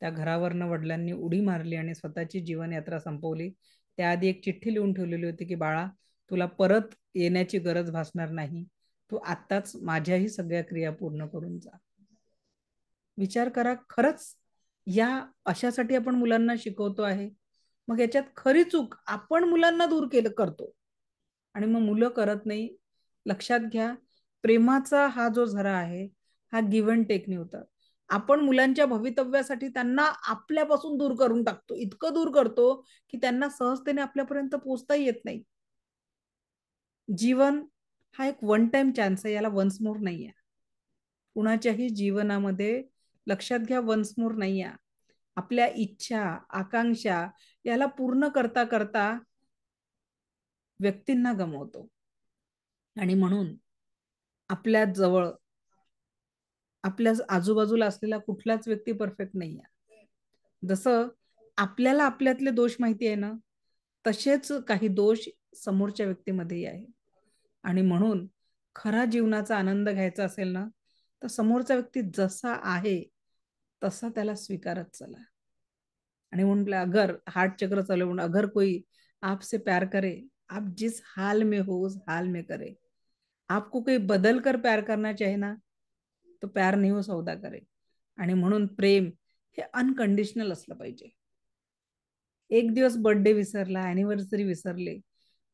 त्या घरावरनं वडिलांनी उडी मारली आणि स्वतःची जीवनयात्रा संपवली. त्याआधी एक चिठ्ठी लिहून ठेवलेली होती की बाळा तुला परत येण्याची गरज भासणार नाही. तू आत्ताच माझ्याही सगळ्या क्रिया पूर्ण करून जा. विचार करा, खरंच या अशासाठी आपण मुलांना शिकवतो आहे. मग याच्यात खरी चूक आपण मुलांना दूर करतो आणि मग मुलं करत नाही. लक्षात घ्या, प्रेमाचा हा जो झरा आहे हा गिव्ह अँड टेकने होता. आपण मुलांच्या भवितव्यासाठी त्यांना आपल्यापासून दूर करून टाकतो. इतकं दूर करतो की त्यांना सहजतेने आपल्यापर्यंत पोहोचता येत नाही. जीवन हा एक वन टाइम चान्स आहे, याला वन्स मोर नाही आहे. कुणाच्याही जीवनामध्ये लक्षात घ्या वन्स मोर नाही आहे. आपल्या इच्छा आकांक्षा याला पूर्ण करता करता व्यक्तींना गमवतो. आणि म्हणून आपल्या जवळ आपल्या आजूबाजूला असलेला कुठलाच व्यक्ती परफेक्ट नाही आहे. जसं आपल्याला आपल्यातले दोष माहिती आहे ना, तसेच काही दोष समोरच्या व्यक्तीमध्येही आहे. आणि म्हणून खरा जीवनाचा आनंद घ्यायचा असेल ना तर समोरचा व्यक्ती जसा आहे तसा त्याला स्वीकारत चला. आणि म्हटलं अगर हार्ट चक्र चालू अगर कोई आपसे प्यार करे, आप जिस हाल में हो उस हाल में करे. आपको कोई बदल कर प्यार करना चाहे ना, तो प्यार नाही हो सौदा करे. आणि म्हणून प्रेम हे अनकंडिशनल असलं पाहिजे. एक दिवस बर्थडे विसरला, अॅनिव्हर्सरी विसरले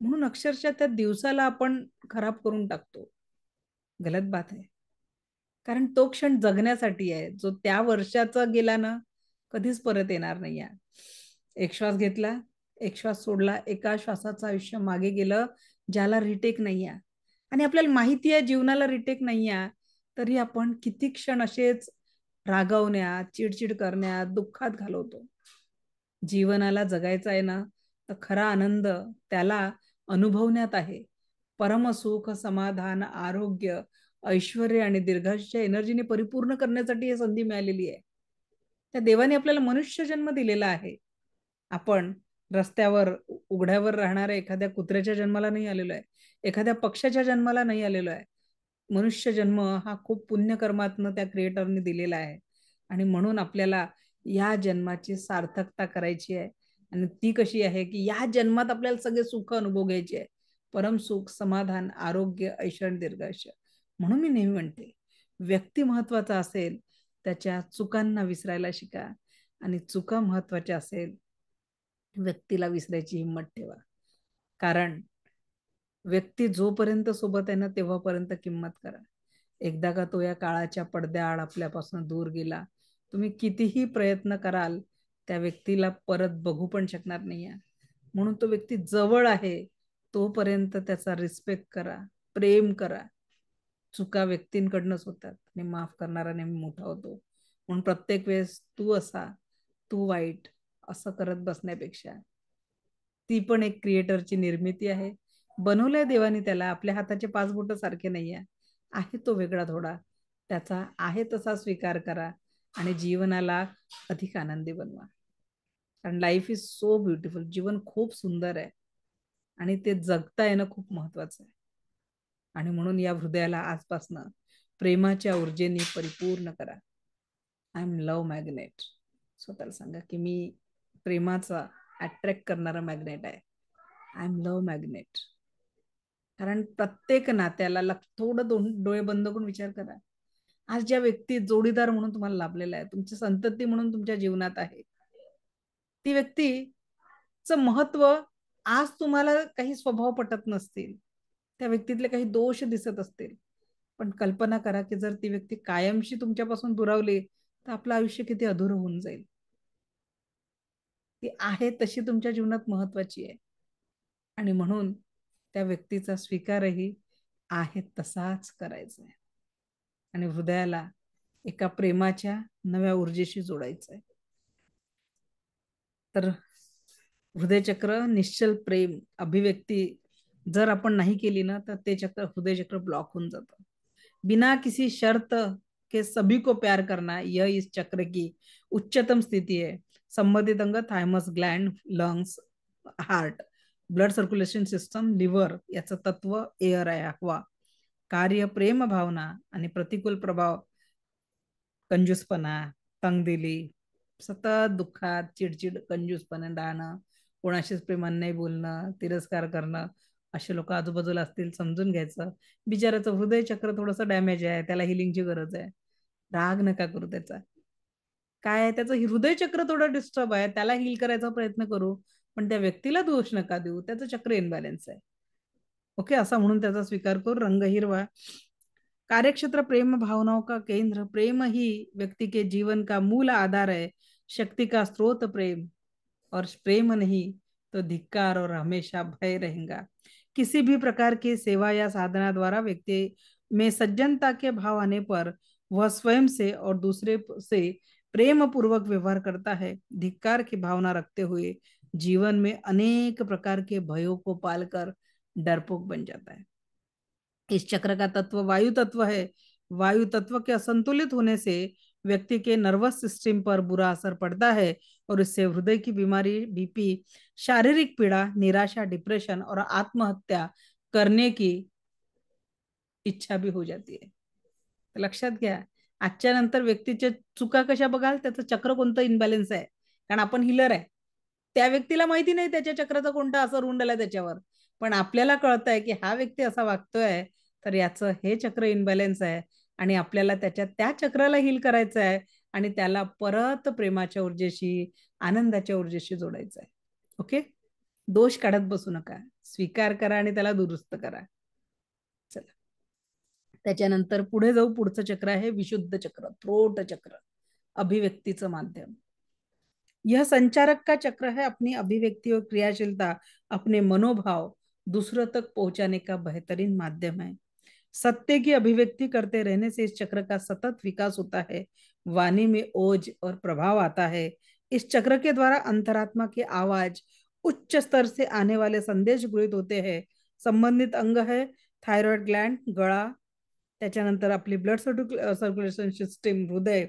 म्हणून अक्षरशः त्या दिवसाला आपण खराब करून टाकतो. गलत बात आहे. कारण तो क्षण जगण्यासाठी आहे. जो त्या वर्षाचा गेला ना, कधीच परत येणार नाही आहे. एक श्वास घेतला, एक श्वास सोडला, एका श्वासाचं आयुष्य मागे गेलं, ज्याला रिटेक नाही आहे. आणि आपल्याला माहिती आहे जीवनाला रिटेक नाही आहे, तरी आपण किती क्षण असेच रागवण्यात, चिडचिड करण्यात, दुःखात घालवतो. जीवनाला जगायचं आहे ना, तर खरा आनंद त्याला अनुभवण्यात आहे. परमसुख, समाधान, आरोग्य, ऐश्वर्य आणि दीर्घायुष्य एनर्जीने परिपूर्ण करण्यासाठी ही संधी मिळालेली आहे. त्या देवाने आपल्याला मनुष्य जन्म दिलेला आहे. आपण रस्त्यावर उघड्यावर राहणाऱ्या एखाद्या कुत्र्याच्या जन्माला नाही आलेलो आहे, एखाद्या पक्षाच्या जन्माला नाही आलेलो आहे. मनुष्य जन्म हा खूप पुण्यकर्मातनं त्या क्रिएटरने दिलेला आहे. आणि म्हणून आपल्याला या जन्माची सार्थकता करायची आहे. आणि ती कशी आहे की या जन्मात आपल्याला सगळे सुख अनुभव घ्यायचे आहे. परम सुख, समाधान, आरोग्य, ऐश्वर्य, दीर्घायुष्य. म्हणून मी नेहमी म्हणते, व्यक्ती महत्वाचा असेल त्याच्या चुकांना विसरायला शिका, आणि चुका महत्वाच्या असेल व्यक्तीला विसरायची हिंमत ठेवा. कारण व्यक्ती जोपर्यंत सोबत आहे ना, तेव्हापर्यंत किंमत करा. एकदा का तो या काळाच्या पडद्याआड आपल्यापासून दूर गेला, तुम्ही कितीही प्रयत्न कराल त्या व्यक्तीला परत बघू पण शकणार नाही. म्हणून तो व्यक्ती जवळ आहे तोपर्यंत त्याचा रिस्पेक्ट करा, प्रेम करा. चुका व्यक्तींकडनंच होतात आणि माफ करणारा नेहमी मोठा होतो. म्हणून प्रत्येक वेळेस तू असा, तू वाईट असं करत बसण्यापेक्षा, ती पण एक क्रिएटरची निर्मिती आहे. बनवलंय देवाने त्याला, आपल्या हाताचे 5 बोट सारखे नाही आहे तो वेगळा थोडा. त्याचा आहे तसा स्वीकार करा आणि जीवनाला अधिक आनंदी बनवा. कारण लाईफ इज सो ब्युटिफुल. जीवन खूप सुंदर आहे आणि ते जगता येणं खूप महत्वाचं आहे. आणि म्हणून या हृदयाला आजपासनं प्रेमाच्या ऊर्जेने परिपूर्ण करा. I am love magnet. स्वतःला सांगा की मी प्रेमाचा अट्रॅक्ट करणारा मॅग्नेट आहे. I am love magnet. कारण प्रत्येक नात्याला थोडं डोळे बंद करून विचार करा. आज ज्या व्यक्ती जोडीदार म्हणून तुम्हाला लाभलेला आहे, तुमची संतती म्हणून तुमच्या जीवनात आहे, ती व्यक्तीचं महत्व आज तुम्हाला काही स्वभाव पटत नसतील, त्या व्यक्तीतले काही दोष दिसत असतील, पण कल्पना करा की जर ती व्यक्ती कायमशी तुमच्यापासून दुरावली तर आपलं आयुष्य किती अधुरं होऊन जाईल. ती आहे तशी तुमच्या जीवनात महत्वाची आहे. आणि म्हणून त्या व्यक्तीचा स्वीकारही आहे तसाच करायचा आहे आणि हृदयाला एका प्रेमाच्या नव्या ऊर्जेशी जोडायचं आहे. तर हृदयचक्र, निश्चल प्रेम अभिव्यक्ती जर आपण नाही केली ना, तर ते चक्र, हृदयचक्र ब्लॉक होऊन जातं. बिना किसी शर्त के सभी को प्यार करना, यह इस चक्र की उच्चतम स्थिति है. संबंधित अंग thymus gland, lungs, heart, blood circulation system, liver याचं तत्व एअर आहे, हवा. कार्य प्रेम भावना आणि प्रतिकूल प्रभाव कंजूसपणा, तंगदिली, सतत दुःखात, चिडचिड, कंजूसपणा राहणं, कोणाशीच प्रेमाने नाही बोलणं, तिरस्कार करणं, असे लोक आजूबाजूला असतील समजून घ्यायचं. बिचाराचं हृदय चक्र थोडंसं डॅमेज आहे, त्याला हिलिंगची गरज आहे. राग नका करू त्याचा. काय आहे, त्याचं हृदय चक्र थोडं डिस्टर्ब आहे, त्याला हील करायचा प्रयत्न करू, पण त्या व्यक्तीला दोष नका देऊ, त्याचं चक्र इनबॅलन्स आहे. ओके, असा म्हणून त्याचा स्वीकार करू. रंग हिरवा. कार्यक्षेत्र प्रेम भावनाओं का केंद्र. प्रेम ही व्यक्ति के जीवन का मूल आधार है. शक्ति का स्रोत प्रेम, और प्रेम नहीं तो धिक्कार और हमेशा भय रहेगा. किसी भी प्रकार की सेवा या साधना द्वारा व्यक्ति में सज्जनता के भाव आने पर वह स्वयं से और दूसरे से प्रेम पूर्वक व्यवहार करता है. धिक्कार की भावना रखते हुए जीवन में अनेक प्रकार के भयों को पालकर डरपोक बन जाता है. इस चक्र का तत्व वायु तत्व है. वायु तत्व के असंतुलित होने से व्यक्ति के नर्वस सिस्टम पर बुरा असर पड़ता है और इससे हृदय की बीमारी, बीपी, शारीरिक पीड़ा, निराशा, डिप्रेशन और आत्महत्या करने की इच्छा भी हो जाती है. लक्षात घ्या, आजच्या नंतर व्यक्तीच्या चुका कशा बघाल, त्याचं चक्र कोणतं इनबॅलन्स आहे, कारण आपण हिलर आहे. त्या व्यक्तीला माहिती नाही त्याच्या चक्राचा कोणता असर होऊन राहिला त्याच्यावर, पण आपल्याला कळतंय की हा व्यक्ती असा वागतोय, तर याचं हे चक्र इनबॅलन्स आहे आणि आपल्याला त्या चक्राला हील करायचं आहे आणि त्याला परत प्रेमाच्या ऊर्जेशी, आनंदाच्या ऊर्जेशी जोडायचं आहे. ओके, दोष काढत बसू नका, स्वीकार करा आणि त्याला दुरुस्त करा. चला, त्याच्यानंतर पुढे जाऊ. पुढचं चक्र आहे विशुद्ध चक्र, थ्रोट चक्र, अभिव्यक्तीचं माध्यम. यह संचारक का चक्र है, अपनी अभिव्यक्ति और क्रियाशीलता, अपने मनोभाव दूसरों तक पहुंचाने का बेहतरीन माध्यम है. सत्य की अभिव्यक्ति करते रहने से इस चक्र का सतत विकास होता है, वाणी में ओज और प्रभाव आता है. इस चक्र के द्वारा अंतरात्मा की आवाज, उच्च स्तर से आने वाले संदेश गृहित होते हैं. संबंधित अंग है थायरॉइड ग्लैंड, गळा, त्याच्यानंतर आपली ब्लड सर्क्युलेशन सिस्टीम, हृदय.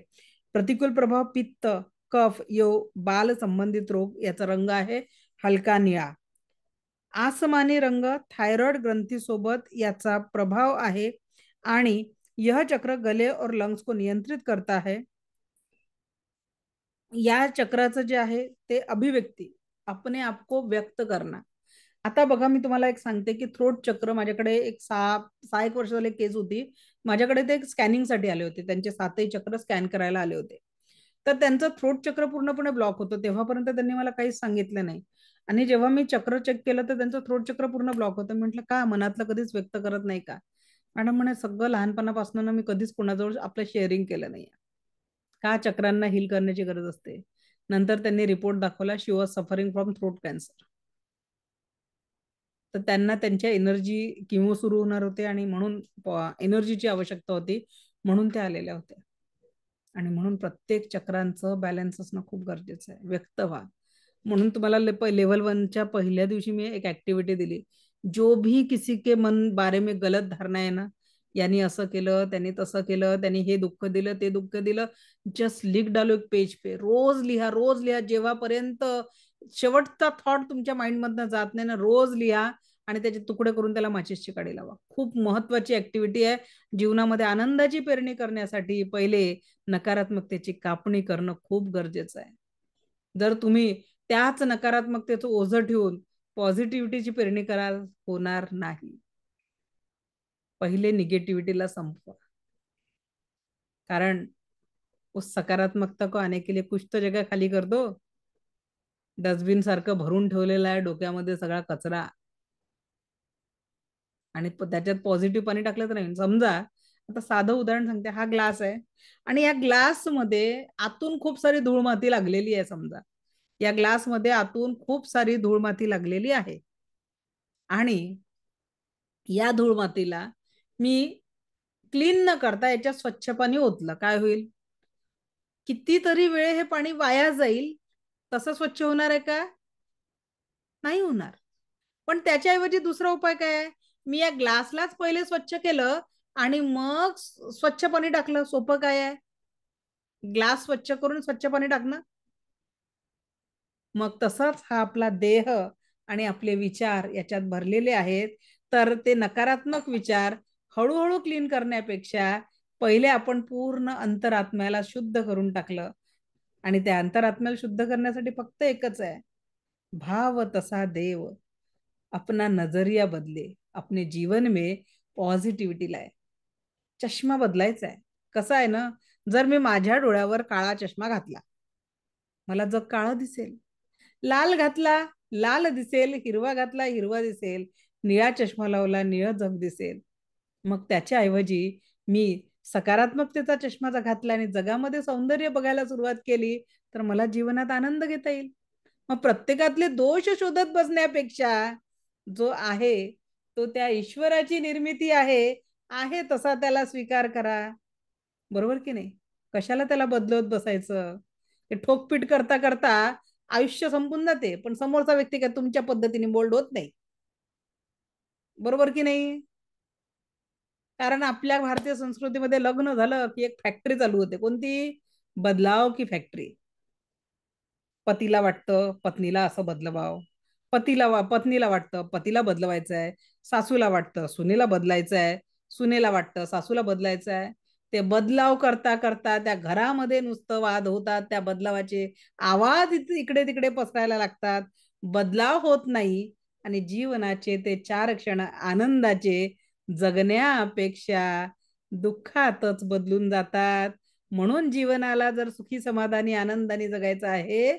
प्रतिकूल प्रभाव पित्त, कफ, यो, बाल संबंधित रोग. याचा रंग आहे हलका निळा. आसमानी रंग थायरॉइड ग्रंथी सोबत याचा प्रभाव आहे आणि यह चक्र गले और लंग्स को नियंत्रित करता है. या चक्राचं जे आहे ते अभिव्यक्ती, अपने आप को व्यक्त करना. आता बघा, मी तुम्हाला एक सांगते की थ्रोट चक्र, माझ्याकडे एक 6 एक वर्ष झाले केस होती, माझ्याकडे ते स्कॅनिंग साठी आले होते, त्यांचे 7ही चक्र स्कॅन करायला आले होते. तर त्यांचं थ्रोट चक्र पूर्णपणे ब्लॉक होतं. तेव्हापर्यंत त्यांनी मला काहीच सांगितलं नाही, आणि जेव्हा मी चक्र चेक केलं तर त्यांचं थ्रोट चक्र पूर्ण ब्लॉक होतं. म्हटलं का, मनातलं कधीच व्यक्त करत नाही का? मॅडम म्हणे सगळं लहानपणापासून मी कधीच कोणाजवळ आपलं शेअरिंग केलं नाही. का, चक्रांना हील करण्याची गरज असते. नंतर त्यांनी रिपोर्ट दाखवला, she was suffering from throat cancer. तर त्यांना त्यांच्या एनर्जी किमो सुरू होणार होते आणि म्हणून एनर्जीची आवश्यकता होती, म्हणून त्या आलेल्या होत्या. आणि म्हणून प्रत्येक चक्रांचं बॅलन्स असणं खूप गरजेचं आहे, व्यक्त व्हा. म्हणून तुम्हाला लेवल 1च्या पहिल्या दिवशी मी एक ऍक्टिव्हिटी दिली, जो भी किसी के मन बारे में गलत धारणा आहे ना, यांनी असं केलं, त्यांनी तसं केलं, त्यांनी हे दुःख दिलं, ते दुःख दिलं, जस्ट लिख डालो एक पेज पे, रोज लिहा, रोज लिहा. जेव्हापर्यंत शेवटचा थॉट तुमच्या माइंड मधनं जात नाही ना, रोज लिहा आणि त्याचे तुकडे करून त्याला माचीसची काडी लावा. खूप महत्वाची ऍक्टिव्हिटी आहे. जीवनामध्ये आनंदाची पेरणी करण्यासाठी पहिले नकारात्मकतेची कापणी करणं खूप गरजेचं आहे. जर तुम्ही त्याच नकारात्मकतेचं ओझं ठेवून पॉझिटिव्हिटीची पेरणी कराल, होणार नाही. पहिले निगेटिव्हिटीला संपवा, कारण उस सकारात्मकता को आने के लिए कुछ तो जगह खाली कर दो. डस्टबिन सारखं भरून ठेवलेलं आहे डोक्यामध्ये सगळा कचरा, आणि त्याच्यात पॉझिटिव्ह पाणी टाकलं तर नाही. समजा आता साधं उदाहरण सांगते, हा ग्लास आहे आणि या ग्लास मध्ये आतून खूप सारी धूळ माती लागलेली आहे. समजा या ग्लास मध्ये आतून खूप सारी धूळ माती लागलेली आहे आणि या धूळ मातीला मी क्लीन न करता याच्यात स्वच्छ पाणी ओतलं, काय होईल? कितीतरी वेळ हे पाणी वाया जाईल. तसं स्वच्छ होणार आहे का? नाही होणार. पण त्याच्याऐवजी दुसरा उपाय काय आहे? मी या ग्लासलाच पहिले स्वच्छ केलं आणि मग स्वच्छ पाणी टाकलं. सोपं काय आहे? ग्लास स्वच्छ करून स्वच्छ पाणी टाकणं. मग तसंच हा आपला देह आणि आपले विचार याच्यात भरलेले आहेत. तर ते नकारात्मक विचार हळूहळू क्लीन करण्यापेक्षा पहिले आपण पूर्ण अंतरात्म्याला शुद्ध करून टाकलं, आणि त्या अंतरात्म्याला शुद्ध करण्यासाठी फक्त एकच आहे, भाव तसा देव. अपना नजरिया बदले, अपने जीवन में पॉझिटिव्हिटी लाए. चष्मा बदलायचा आहे. कसं आहे ना, जर मी माझ्या डोळ्यावर काळा चष्मा घातला, मला जग काळं दिसेल. लाल घातला, लाल दिसेल. हिरवा घातला, हिरवा दिसेल. निळा चष्मा लावला, निळं जग दिसेल. मग त्याच्याऐवजी मी सकारात्मकतेचा चष्मा घातला आणि जगामध्ये सौंदर्य बघायला सुरुवात केली, तर मला जीवनात आनंद घेता येईल. मग प्रत्येकातले दोष शोधत बसण्यापेक्षा जो आहे तो त्या ईश्वराची निर्मिती आहे, आहे तसा त्याला स्वीकार करा. बरोबर की नाही? कशाला त्याला बदलवत बसायचं? ते ठोकपीट करता करता आयुष्य संपून जाते, पण समोरचा व्यक्ती काय तुमच्या पद्धतीने मोल्ड होत नाही. बरोबर की नाही? कारण आपल्या भारतीय संस्कृतीमध्ये लग्न झालं की एक फॅक्टरी चालू होते. कोणती? बदलाव की फॅक्टरी. पतीला वाटतं पत्नीला असं बदलवावं, पत्नीला वाटतं पतीला बदलवायचं आहे, सासूला वाटतं सुनेला बदलायचं आहे, सुनेला वाटतं सासूला बदलायचं आहे. ते बदलाव करता करता त्या घरामध्ये नुसतं वाद होतात, त्या बदलावाचे आवाज इकडे तिकडे पसरायला लागतात, बदलाव होत नाही आणि जीवनाचे ते 4 क्षण आनंदाचे जगण्यापेक्षा दुःखातच बदलून जातात. म्हणून जीवनाला जर सुखी समाधानी आनंदाने जगायचं आहे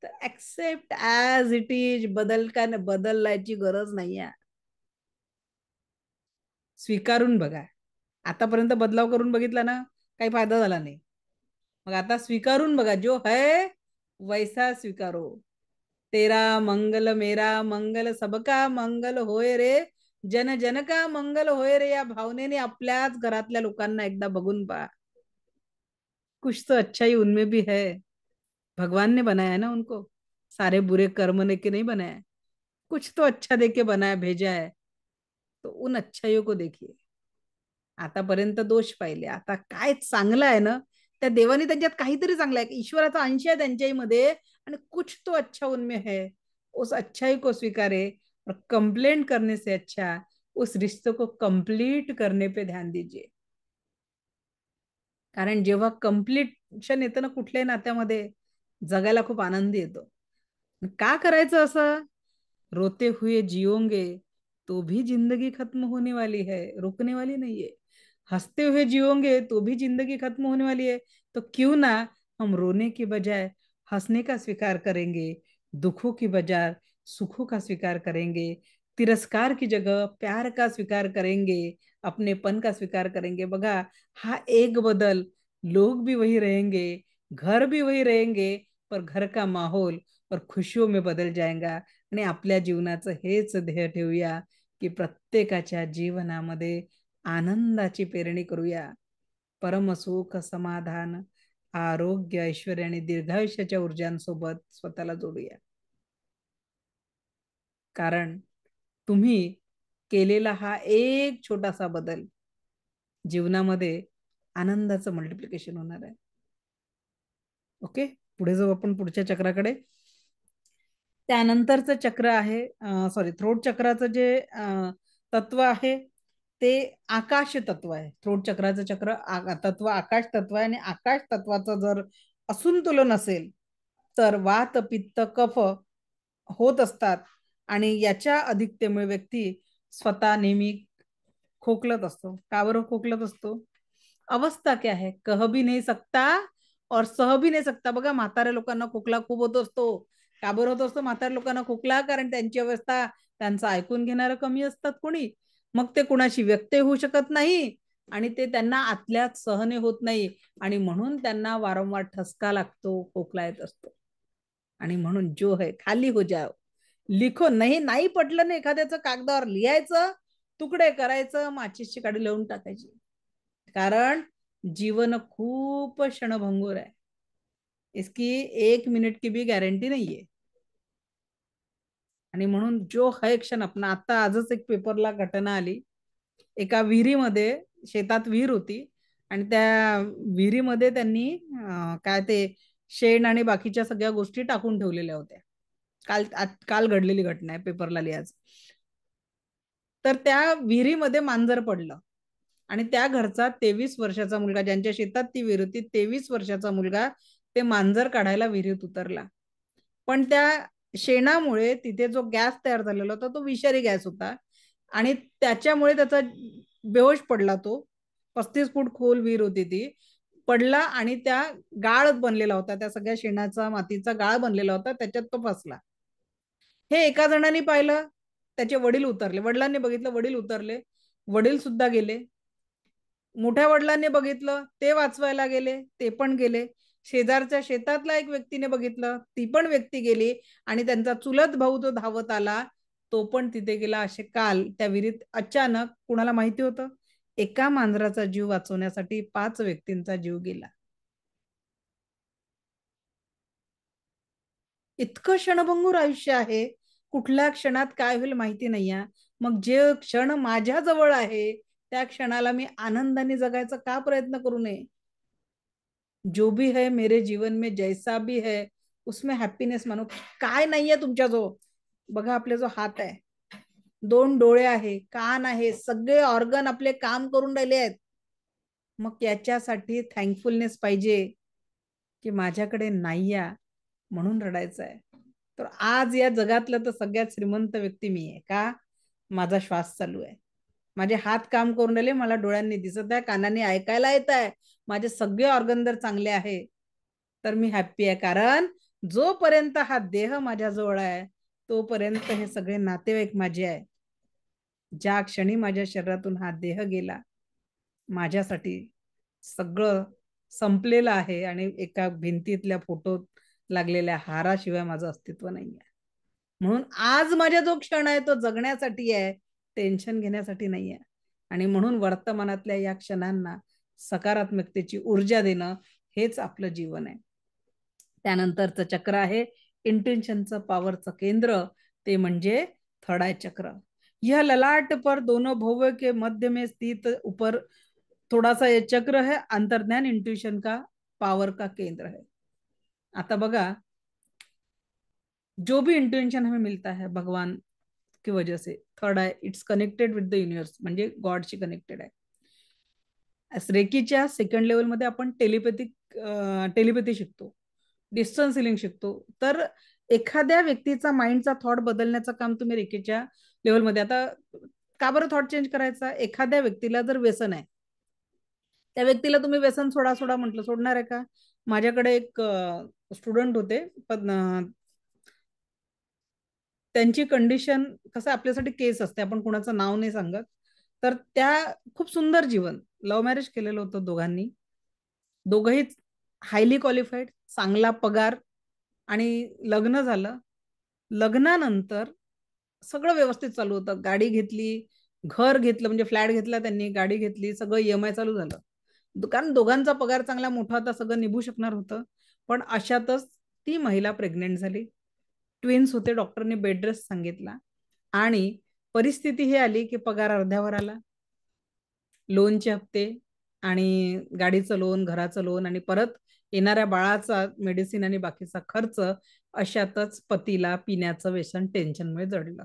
तर ऍक्सेप्ट ऍज इट इज, बदलायची गरज नाही आहे. स्वीकारून बघा. आतापर्यंत बदलाव करून बघितला ना, काही फायदा झाला नाही. मग आता स्वीकारून बघा, जो है वैसा स्वीकारो. तेरा मंगल मेरा मंगल सबका मंगल होय रे, जन जन का मंगल होय रे, या भावनेने आपल्याच घरातल्या लोकांना एकदा बघून पहा. कुछ तो अच्छाई उनमें भी है. भगवान ने बनाया है ना उनको, सारे बुरे कर्म ने के नहीं बनाया, कुछ तो अच्छा देके बनाया भेजा है. तो उन अच्छाइयों को देखिए. आतापर्यंत दोष पाहिले, आता काय चांगलं आहे ना, त्या देवाने त्यांच्यात काहीतरी चांगलं आहे, ईश्वराचा अंश आहे त्यांच्याही मध्ये, आणि कुछ तो अच्छा उनमें है. उस अच्छाई को स्वीकारे और कंप्लेंट करने से अच्छा उस रिश्ते को कंप्लीट करने पे ध्यान दीजिए. कारण जेव्हा कंप्लीशन येतं ना कुठल्याही नात्यामध्ये, जगायला खूप आनंद येतो. का करायचं असं? रोते हुए जियोगे तो भी जिंदगी खत्म होने वाली है, रुकने वाली नहीं है. हंसते हुए जियोगे तो भी जिंदगी खत्म होने वाली है. तो क्यों ना हम रोने की बजाय हंसने का स्वीकार करेंगे, दुखों की बजाय सुखों का स्वीकार करेंगे, तिरस्कार की जगह प्यार का स्वीकार करेंगे, अपनेपन का स्वीकार करेंगे. बघा, हा एक बदल, लोग भी वही रहेंगे, घर भी वही रहेंगे, पर घर का माहौल और खुशियों में बदल जाएगा. आणि आपल्या जीवनाचं हेच ध्येय ठेवूया की प्रत्येकाच्या जीवनामध्ये आनंदाची पेरणी करूया. परमसुख, समाधान, आरोग्य, ऐश्वर्य आणि दीर्घायुष्याच्या ऊर्जांसोबत स्वतःला जोडूया. कारण तुम्ही केलेला हा एक छोटासा बदल जीवनामध्ये आनंदाचं मल्टिप्लिकेशन होणार आहे. ओके, पुढे जाऊ आपण पुढच्या चक्राकडे. त्यानंतरचं चक्र आहे, सॉरी, थ्रोट चक्राचं जे तत्व आहे ते आकाश तत्व आहे. थ्रोट चक्राचं तत्व आकाश तत्व आहे, आणि आकाश तत्वाचं जर असंतुलन असेल तर वात पित्त कफ होत असतात, आणि याच्या अधिकतेमुळे व्यक्ती स्वतः नेहमी खोकलत असतो. का बरं खोकलत असतो? अवस्था क्या है, कह भी नहीं सकता और सह भी नाही सकता. बघा, म्हाताऱ्या लोकांना खोकला खूप होत असतो. का बरं होत असतो म्हाताऱ्या लोकांना खोकला? कारण त्यांची अवस्था, त्यांचं ऐकून घेणारं कमी असतात कोणी, मग ते कुणाशी व्यक्त होऊ शकत नाही, आणि ते त्यांना आतल्यात सहने होत नाही, आणि म्हणून त्यांना वारंवार ठसका लागतो, खोकला येत असतो. आणि म्हणून जो है खाली हो जाओ, लिखो. नाही नाही पटलं ना एखाद्याचं, कागदावर लिहायचं, तुकडे करायचं, माचीसची काडी लावून टाकायची. कारण जीवन खूप क्षणभंगूर आहे, इसकी 1 मिनिट की भी गॅरंटी नाहीये. आणि म्हणून जो है क्षण अपना. आता आजच एक पेपरला घटना आली, एका विहिरीमध्ये, शेतात विहीर होती, आणि त्या विहिरीमध्ये त्यांनी काय ते शेण आणि बाकीच्या सगळ्या गोष्टी टाकून ठेवलेल्या होत्या. काल काल घडलेली घटना आहे, पेपरला लिहायचं. तर त्या विहिरीमध्ये मांजर पडलं, आणि त्या घरचा 23 वर्षाचा मुलगा, ज्यांच्या शेतात ती विहीर होती, 23 वर्षाचा मुलगा ते मांजर काढायला विहिरीत उतरला. पण त्या शेणामुळे तिथे जो गॅस तयार झालेला होता तो विषारी गॅस होता, आणि त्याच्यामुळे त्याचा बेहोश पडला तो. 35 फूट खोल विहीर होती ती. पडला, आणि त्या गाळ बनलेला होता, त्या सगळ्या शेणाचा मातीचा गाळ बनलेला होता, त्याच्यात तो फसला. हे एका जणांनी पाहिलं, त्याचे वडील उतरले, वडिलांनी बघितलं, वडील उतरले, वडील सुद्धा गेले. मोठ्या वडिलांनी बघितलं, ते वाचवायला गेले, ते पण गेले. शेजारच्या शेतातला एक व्यक्तीने बघितलं, ती पण व्यक्ती गेली, आणि त्यांचा चुलत भाऊ जो धावत आला तो पण तिथे गेला. असे काल त्या विहिरीत अचानक, कुणाला माहिती होतं, एका मांजराचा जीव वाचवण्यासाठी 5 व्यक्तींचा जीव गेला. इतकं क्षणभंगूर आयुष्य आहे, कुठल्या क्षणात काय होईल माहिती नाहीये. मग जे क्षण माझ्या जवळ आहे त्या क्षणाला मी आनंदाने जगायचा का प्रयत्न करू नये? जो भी है मेरे जीवन में, जैसा भी है उसमें हॅपीनेस मानो. काय नाहीये तुमच्याजवळ? बघा, आपले जो हात आहे, 2 डोळे आहे, कान आहे, सगळे ऑर्गन आपले काम करून राहिले आहेत. मग याच्यासाठी थँकफुलनेस पाहिजे की माझ्याकडे नाही आहे म्हणून रडायचं आहे. तर आज या जगातलं तर सगळ्यात श्रीमंत व्यक्ती मी आहे. का? माझा श्वास चालू आहे, माझे हात काम करून राहिले, मला डोळ्यांनी दिसत आहे, कानांनी ऐकायला येत आहे, माझे सगळे ऑर्गन जर चांगले आहे तर मी हॅप्पी आहे. कारण जोपर्यंत हा देह माझ्या जवळ आहे तोपर्यंत हे सगळे नातेवाईक माझे आहे. ज्या क्षणी माझ्या शरीरातून हा देह गेला माझ्यासाठी सगळं संपलेलं आहे आणि एका भिंतीतल्या फोटोत लागलेल्या हाराशिवाय माझं अस्तित्व नाही आहे. म्हणून आज माझा जो क्षण आहे तो जगण्यासाठी आहे, टेन्शन घेण्यासाठी नाही आहे. आणि म्हणून वर्तमानातल्या या क्षणांना सकारात्मकतेची ऊर्जा देणं हेच आपलं जीवन आहे. त्यानंतरचं चक्र आहे इंटेन्शनचं पावरचं केंद्र, ते म्हणजे थर्ड आय चक्र. यह ललाट पर दोनों भौवे के मध्य में स्थित ऊपर थोड़ा सा ये चक्र है अंतर्ज्ञान इंट्यूशन का पावर का केंद्र है. आता बघा, जो भी इंट्यूशन हमें मिलता है भगवान की वजह से, third eye it's connected with the universe, म्हणजे गॉडशी कनेक्टेड आहे. रेकीच्या सेकंड लेवलमध्ये आपण टेलिपॅथी शिकतो, डिस्टन्स हिलिंग शिकतो. तर एखाद्या व्यक्तीचा माइंडचा थॉट बदलण्याचं काम तुम्ही रेकीच्या लेवलमध्ये, आता का बरं थॉट चेंज करायचा? एखाद्या व्यक्तीला जर व्यसन आहे, त्या व्यक्तीला तुम्ही व्यसन सोडा सोडा म्हटलं, सोडणार आहे का? माझ्याकडे एक स्टुडंट होते, पण त्यांची कंडिशन कसं आपल्यासाठी केस असते, आपण कुणाचं नाव नाही सांगत. तर त्या खूप सुंदर जीवन, लव्ह मॅरेज केलेलं होतं दोघांनी, दोघंही हायली क्वालिफाईड, चांगला पगार, आणि लग्न झालं. लग्नानंतर सगळं व्यवस्थित चालू होतं, गाडी घेतली, घर घेतलं, म्हणजे फ्लॅट घेतला त्यांनी, गाडी घेतली, सगळं EMI चालू झालं. कारण दोघांचा पगार चांगला मोठा होता, सगळं निभू शकणार होतं. पण अशातच ती महिला प्रेग्नेंट झाली. ट्विन्स होते, डॉक्टरने बेड रेस्ट सांगितला, आणि परिस्थिती ही आली की पगार अर्ध्यावर आला, लोनचे हप्ते आणि गाडीचं लोन, घराचं लोन, आणि परत येणाऱ्या बाळाचा मेडिसिन आणि बाकीचा खर्च. अशातच पतीला पिण्याचं व्यसन टेन्शनमुळे जडलं.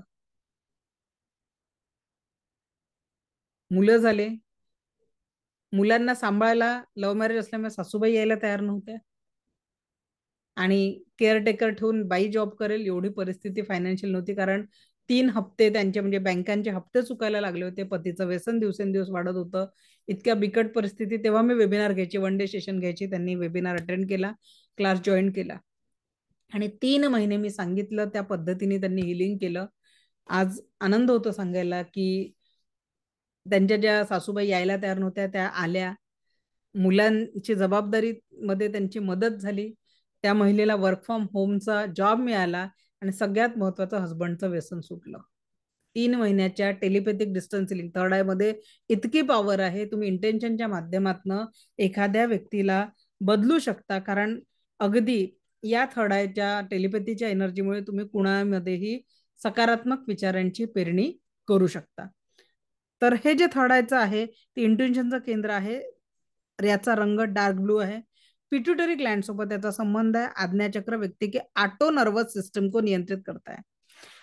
मुलं झाले, मुलांना सांभाळायला लव्ह मॅरेज असल्यामुळे सासूबाई यायला तयार नव्हत्या, आणि केअरटेकर ठेवून बाई जॉब करेल एवढी परिस्थिती फायनान्शियल नव्हती. कारण 3 हप्ते त्यांचे, म्हणजे बँकांचे हप्ते चुकायला लागले होते, पतीचं व्यसन दिवसेंदिवस वाढत होतं. इतक्या बिकट परिस्थिती. तेव्हा मी वेबिनार घ्यायची, 1 डे सेशन घ्यायची. त्यांनी वेबिनार अटेंड केला, क्लास जॉईन केला, आणि 3 महिने मी सांगितलं त्या पद्धतीने त्यांनी हिलिंग केलं. आज आनंद होतो सांगायला की त्यांच्या ज्या सासूबाई यायला तयार नव्हत्या त्या आल्या, मुलांची जबाबदारी मध्ये त्यांची मदत झाली, त्या महिलेला वर्क फ्रॉम होमचा जॉब मिळाला, आणि सगळ्यात महत्वाचं हसबंडचं व्यसन सुटलं. 3 महिन्याच्या telepathic distance healing, third I मध्ये इतकी पॉवर आहे. तुम्ही इंटेन्शनच्या माध्यमातून एखाद्या व्यक्तीला बदलू शकता. कारण अगदी या थर्ड आयच्या टेलिपॅथीच्या एनर्जीमुळे तुम्ही कुणामध्येही सकारात्मक विचारांची पेरणी करू शकता. तर हे जे थर्ड आयचं आहे ते इंट्युशनचं केंद्र आहे. याचा रंग डार्क ब्लू है। पिट्यूटरी ग्लैंड सोबत याचा संबंध है। आज्ञाचक्र व्यक्ति के ऑटो नर्वस सिस्टम को नियंत्रित करता है।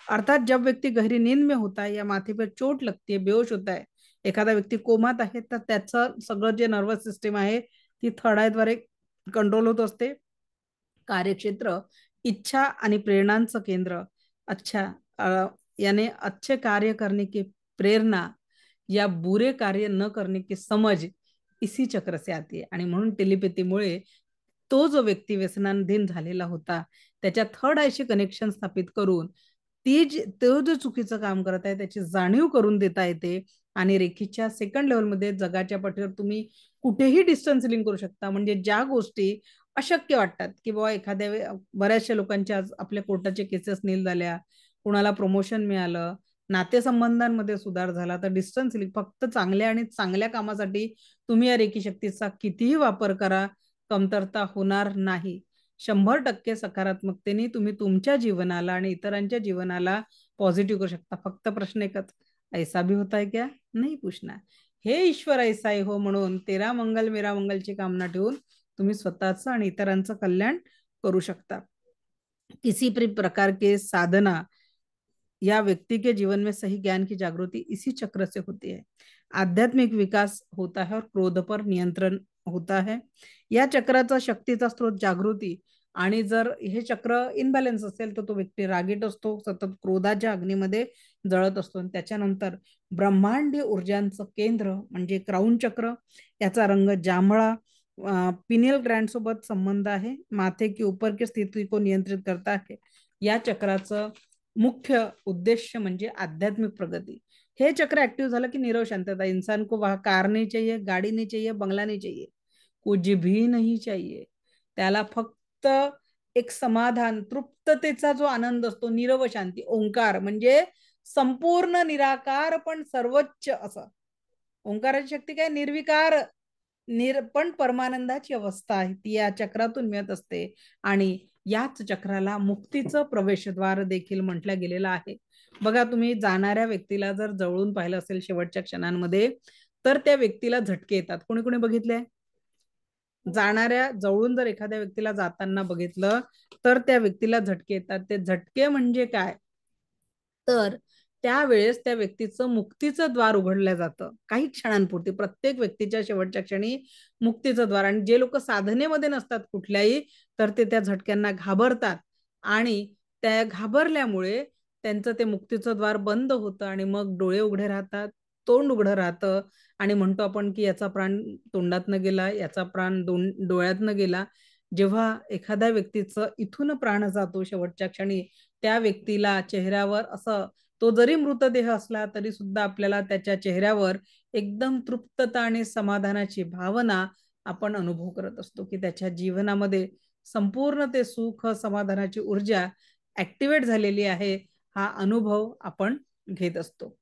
अर्थात जब व्यक्ति गहरी नींद में होता है या माथे पर चोट लगती है, बेहोश होता है, एखादा व्यक्ती कोमात आहे, तर त्याचं सगळं जे नर्वस सिस्टम आहे ती थर्ड आय द्वारे कंट्रोल होत असते। कार्यक्षेत्र इच्छा आणि प्रेरणांचं केंद्र। यानी अच्छे कार्य करने की प्रेरणा या बुरे कार्य न करने की समझ इसी चक्र से आती है। आणि म्हणून टेलिपॅथीमुळे तो जो व्यक्ती व्यसनाधीन झालेला होता त्याच्या थर्ड आयशी कनेक्शन स्थापित करून तो जो चुकीचं काम करत आहे त्याची जाणीव करून देता येते। आणि रेखीच्या सेकंड लेवलमध्ये जगाच्या पाठीवर तुम्ही कुठेही डिस्टन्स लिंक करू शकता। म्हणजे ज्या गोष्टी अशक्य वाटतात की बाबा एखाद्या बऱ्याचशा लोकांच्या आज आपल्या कोर्टाचे केसेस नील झाल्या, कुणाला प्रमोशन मिळालं, नातेसंबंधांमध्ये सुधार झाला, तर डिस्टन्स लिंक फक्त चांगल्या आणि चांगल्या कामासाठी तुम्ही या रेखी शक्तीचा कितीही वापर करा, कमतरता होणार नाही। 100% सकारात्मकतेने तुम्ही तुमच्या जीवनाला आणि इतरांच्या जीवनाला पॉझिटिव्ह करू शकता। फक्त प्रश्न एकच, ऐसा भी होता है क्या? नहीं पूछना। हे ईश्वर ऐसा ही हो म्हणून तेरा मंगल मेरा मंगलची कामना ठेवून तुम्ही स्वतःचं आणि इतरांचं कल्याण करू शकता। किसी भी प्रकार के साधना या व्यक्ति के जीवन में सही ज्ञान की जागृति इसी चक्र से होती है। आध्यात्मिक विकास होता है और क्रोध पर नियंत्रण होता है। या चक्राचा शक्तीचा स्रोत जागृती, आणि जर हे चक्र इनबॅलन्स असेल तर तो व्यक्ती रागीट असतो, सतत क्रोधाच्या अग्नीमध्ये जळत असतो। त्याच्यानंतर ब्रह्मांडीय ऊर्जांचं केंद्र म्हणजे क्राउन चक्र, याचा रंग जांभळा, पिनियल ग्लैंड सोबत संबंध आहे, माथे की ऊपर की स्थिती को नियंत्रित करता है। या चक्राचं मुख्य उद्देश्य म्हणजे आध्यात्मिक प्रगती। हे चक्र ऍक्टिव्ह झालं की नीरव शांतता, इंसान को वह कार नहीं चाहिए, गाड़ी नहीं चाहिए, बंगला नहीं चाहिए, कुछ भी नहीं चाहिए, त्याला फक्त एक समाधान, तृप्ततेचा जो आनंद असतो, नीरव शांती, ओंकार म्हणजे संपूर्ण निराकार पण सर्वोच्च असं। ओंकाराची शक्ती काय, निर्विकार पण परमानंदाची अवस्था आहे, ती या चक्रातून मिळत असते। आणि याच चक्राला मुक्तीचं प्रवेशद्वार देखील म्हटलं गेलेलं आहे। बघा, तुम्ही जाणाऱ्या व्यक्तीला जर जवळून पाहिलं असेल शेवटच्या क्षणांमध्ये, तर त्या व्यक्तीला झटके येतात। कोणी कोणी बघितले? जाणाऱ्या जवळून जर एखाद्या व्यक्तीला जाताना बघितलं तर त्या व्यक्तीला झटके येतात। ते झटके म्हणजे काय, तर त्यावेळेस त्या व्यक्तीचं मुक्तीचं द्वार उघडलं जातं काही क्षणांपुरती, प्रत्येक व्यक्तीच्या शेवटच्या क्षणी मुक्तीचं द्वार। आणि जे लोक साधनेमध्ये नसतात कुठल्याही, तर ते त्या झटक्यांना घाबरतात, आणि त्या घाबरल्यामुळे त्यांचं ते मुक्तीचं द्वार बंद होतं, आणि मग डोळे उघडे राहतात, तोंड उघडं राहतं, आणि म्हणतो आपण की याचा प्राण तोंडातनं गेला, याचा प्राण डोळ्यातनं गेला। जेव्हा एखाद्या व्यक्तीचं इथून प्राण जातो शेवटच्या क्षणी, त्या व्यक्तीला चेहऱ्यावर असं, तो जरी मृतदेह असला तरी सुद्धा आपल्याला त्याच्या चेहऱ्यावर एकदम तृप्तता आणि समाधानाची भावना आपण अनुभव करत असतो, की त्याच्या जीवनामध्ये संपूर्ण ते सुख समाधानाची ऊर्जा ऍक्टिव्हेट झालेली आहे, हा अनुभव आपण घेत असतो।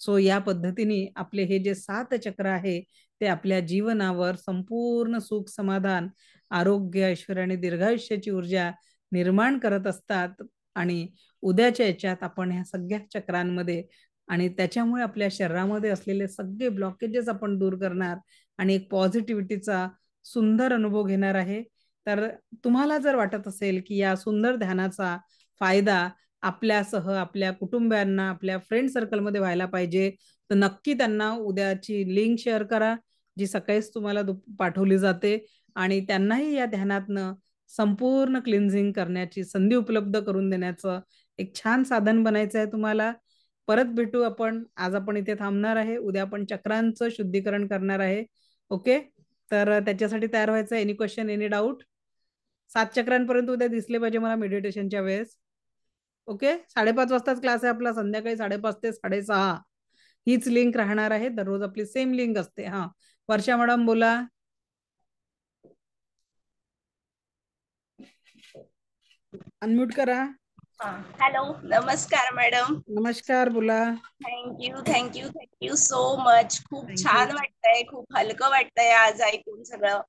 सो या पद्धतीने आपले हे जे 7 चक्र आहे ते आपल्या जीवनावर संपूर्ण सुख समाधान, आरोग्य, ऐश्वर्य आणि दीर्घायुष्याची ऊर्जा निर्माण करत असतात। आणि उद्याच्या याच्यात आपण ह्या सगळ्या चक्रांमध्ये आणि त्याच्यामुळे आपल्या शरीरामध्ये असलेले सगळे ब्लॉकेजेस आपण दूर करणार आणि एक पॉझिटिव्हिटीचा सुंदर अनुभव घेणार आहे। तर तुम्हाला जर वाटत असेल की या सुंदर ध्यानाचा फायदा आपल्यासह आपल्या कुटुंबियांना, आपल्या फ्रेंड सर्कलमध्ये व्हायला पाहिजे, तर नक्की त्यांना उद्याची लिंक शेअर करा, जी सकाळीच तुम्हाला पाठवली जाते, आणि त्यांनाही या ध्यानातनं संपूर्ण क्लिन्झिंग करण्याची संधी उपलब्ध करून देण्याचं एक छान साधन बनायचं आहे तुम्हाला। परत भेटू आपण। आज आपण इथे थांबणार आहे, उद्या आपण चक्रांचं शुद्धीकरण करणार आहे। ओके, तर त्याच्यासाठी तयार व्हायचं। Any question, any doubt? 7 चक्रांपर्यंत उद्या दिसले पाहिजे मला मेडिटेशनच्या वेळेस। ओके, 5:30 वाजताच क्लास आहे आपला, संध्याकाळी 5:30 ते 6:30 हीच लिंक राहणार आहे, दररोज आपली सेम लिंक असते। हा, वर्षा मॅडम बोला। अनम्यूट करा। हॅलो, नमस्कार मॅडम। नमस्कार, बोला। Thank you thank you thank you so much. खूप थँक्यू। छान वाटतंय, खूप हलकं वाटतंय आज ऐकून सगळं।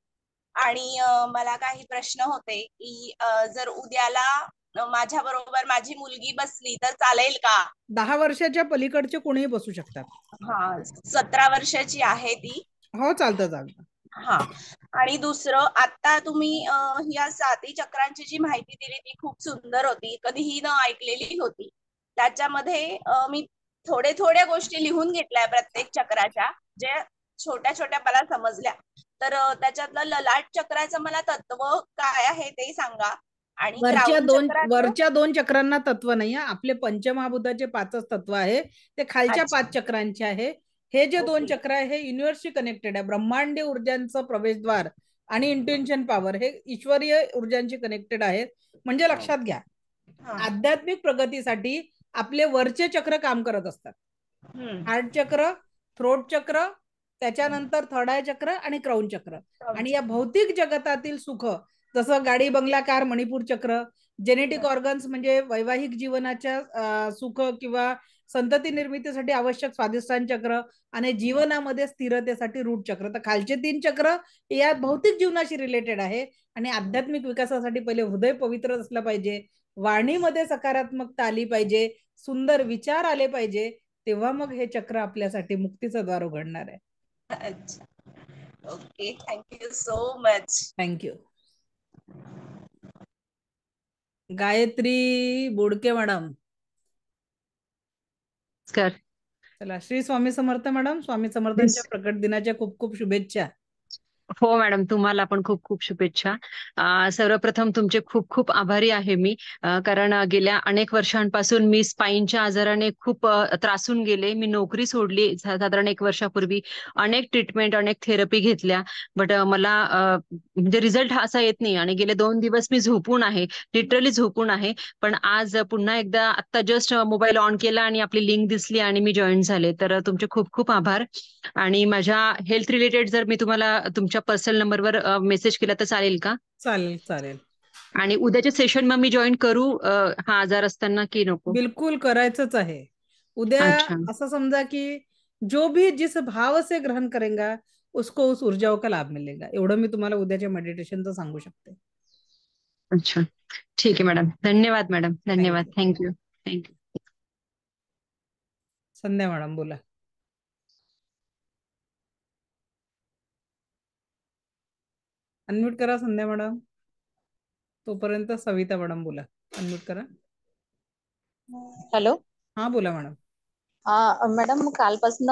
आणि मला काही प्रश्न होते की जर उद्याला माझ्या बरोबर माझी मुलगी बसली तर चालेल का? 10 वर्षाच्या पलीकडचे कोणीही बसू शकतात। हा, 17 वर्षाची आहे ती। हो, चालतं चालतं। हा, आणि दुसरं, आता तुम्ही या 7 चक्रांची जी माहिती दिली ती खूप सुंदर होती, कधीही न ऐकलेली होती। त्याच्यामध्ये मी थोड्या गोष्टी लिहून घेतल्या प्रत्येक चक्राच्या, जे छोट्या छोट्या मला समजल्या। तर त्याच्यातलं ललाट चक्राचं मला तत्व काय आहे ते सांगा, आणि क्राउन चक्राचं वरच्या दोन चक्रांना तत्व नाही, आपले पंचमहाभूताचे 5च तत्व आहे, ते खालच्या 5 चक्रांचे आहे। हे जे 2 चक्र आहे हे युनिव्हर्सशी कनेक्टेड आहे, ब्रह्मांडीय ऊर्जांचं प्रवेशद्वार आणि इंटेन्शन पॉवर हे ईश्वरीय ऊर्जांशी कनेक्टेड आहेत। म्हणजे लक्षात घ्या, आध्यात्मिक प्रगतीसाठी आपले वरचे चक्र काम करत असतात। हार्ट चक्र, थ्रोट चक्र, त्याच्यानंतर थर्ड आय चक्र आणि क्राउन चक्र। आणि या भौतिक जगतातील सुख, जसं गाडी, बंगला, कार, मणिपूर चक्र, जेनेटिक ऑर्गन्स म्हणजे वैवाहिक जीवनाच्या सुख किंवा संतती निर्मितीसाठी आवश्यक स्वादिष्टान चक्र, आणि जीवनामध्ये स्थिरतेसाठी रूट चक्र। तर खालचे 3 चक्र या भौतिक जीवनाशी रिलेटेड आहे। आणि आध्यात्मिक विकासासाठी पहिले हृदय पवित्र असलं पाहिजे, वाणीमध्ये सकारात्मकता आली पाहिजे, सुंदर विचार आले पाहिजे, तेव्हा मग हे चक्र आपल्यासाठी मुक्तीचं द्वार उघडणार आहे। अच्छा, okay, thank you so much. Thank you. Gayatri Bodke madam. नमस्कार। चला, श्री स्वामी समर्थ मॅडम. स्वामी समर्थांच्या प्रकट दिनाच्या खूप खूप शुभेच्छा. हो मॅडम, तुम्हाला पण खूप खूप शुभेच्छा. सर्वप्रथम तुमचे खूप खूप आभारी आहे मी, कारण गेल्या अनेक वर्षांपासून मी स्पाईनच्या आजाराने खूप त्रासून गेले. मी नोकरी सोडली साधारण 1 वर्षापूर्वी. अनेक ट्रीटमेंट, अनेक थेरपी घेतल्या, बट मला म्हणजे रिझल्ट असा येत नाही. आणि गेले 2 दिवस मी झोपून आहे, लिटरली झोपून आहे. पण आज पुन्हा एकदा आता जस्ट मोबाईल ऑन केला आणि आपली लिंक दिसली आणि मी जॉईन झाले. तर तुमचे खूप खूप आभार. आणि माझ्या हेल्थ रिलेटेड जर मी तुम्हाला तुमच्या पर्सनल नंबरवर मेसेज केला तर चालेल का? चालेल चालेल. आणि उद्याच्या सेशन मग मी जॉईन करू हा आजार असताना की नको? बिल्कुल करायचंच आहे. उद्या अच्छा. असं समजा की जो भी जिस भाव से ग्रहण करेगा उसको उस ऊर्जाओं का लाभ मिलेगा. एवढं मी तुम्हाला उद्याच्या मेडिटेशनचं सांगू शकते. अच्छा, ठीक आहे मॅडम. धन्यवाद मॅडम, धन्यवाद. थँक्यू. थँक्यू. थँक्यू. संध्या मॅडम बोला. अनम्यूट करा संध्या मॅडम. तोपर्यंत सविता मॅडम बोला. अनम्यूट करा. हॅलो. हा बोला मॅडम. हा मॅडम, कालपासून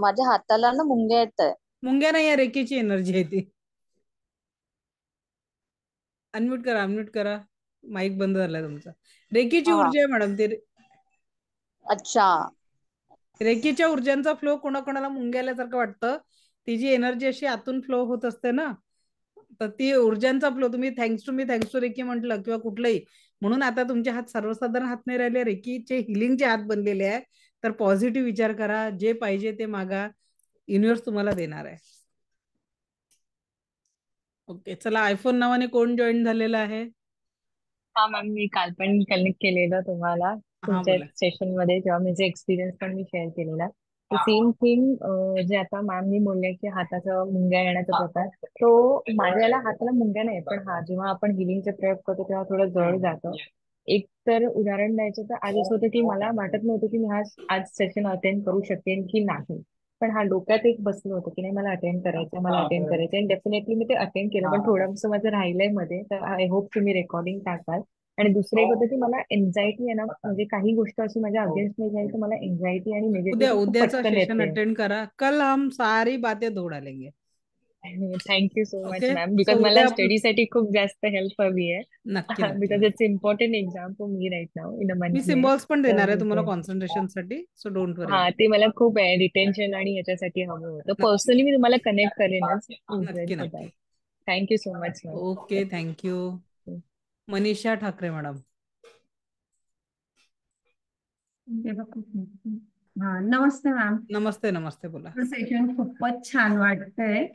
माझ्या हाताला ना मुंग्या येत आहे. मुंग्या नाही आहे, रेकीची एनर्जी आहे ती. अनम्यूट करा, अनम्यूट करा. माईक बंद झालाय तुमचा. रेकीची हा. ऊर्जा आहे मॅडम ती. अच्छा. रेकीच्या ऊर्जांचा फ्लो कोणाकोणाला मुंग्याल्यासारखं वाटतं. ती जी एनर्जी अशी आतून फ्लो होत असते ना, तर ती ऊर्जांचा फ्लो. तुम्ही थँक्स टू रेकी म्हटलं किंवा कुठलंही, म्हणून आता तुमचे हात सर्वसाधारण हात नाही राहिले, रेकीचे हिलिंगचे हात बनलेले आहे. तर पॉझिटिव्ह विचार करा, जे पाहिजे ते मागा, युनिव्हर्स तुम्हाला देणार आहे. ओके, चला. आयफोन नावाने कोण जॉईन झालेला आहे? हा मॅम, मी काल पण कनेक्ट केलेलं तुम्हाला हा तुमच्या बोला. सेशन मध्ये, तेव्हा माझा एक्सपिरियन्स पण मी शेअर केलेला. तर सेम थिंग जे आता मॅम मी बोलले की हाताचा मुंग्या येण्याचा प्रकार, तो माझ्याला हाताला मुंग्या नाही, पण हा जेव्हा आपण हिलिंगचे प्रयोग करतो तेव्हा थोडं जड जातं. एक तर उदाहरण द्यायचं तर आज असं होतं की मला वाटत नव्हतं की मी आज सेशन अटेंड करू शकेन की नाही. पण हा डोक्यात एक बसलं होतं की नाही, मला अटेंड करायचं, मला अटेंड करायचं. आणि डेफिनेटली मी ते अटेंड केलं. पण थोडंसं माझं राहिलंय मध्ये, तर आय होप तुम्ही रेकॉर्डिंग टाकाल. आणि दुसरं एक होतं की मला एन्झायटी आहे ना, म्हणजे काही गोष्ट अशी माझ्या अगेन्स्ट नाही जाईल तर मला एन्झायटी आणि उद्या निगेटिव्हिटी खूप उद्याचा पटकन सेशन येते. अटेंड करा. कल हम सारी बातें धो डालेंगे. Thank you so much okay, ma'am, so because मला उद्या स्टडीसाठी खूप जास्त हेल्प हवी नक्की आहे. नक्की बिकॉज नक्की. It's important exam for me right now in a me month में. सिम्बॉल्स पण देणार आहे तुम्हाला तर कॉन्सन्ट्रेशन साठी, सो डोंट वरी. हा, ते मला खूप आहे रिटेन्शन आणि याच्यासाठी हवं होतं. नक्की पर्सनली मी तुम्हाला कनेक्ट करेनच नक्की फॉर नक्की. That. Thank you so much ma'am. Okay, thank you. Manisha Thackeray madam. हा, नमस्ते मॅम. नमस्ते नमस्ते, बोला. सेशन खूपच छान वाटतंय.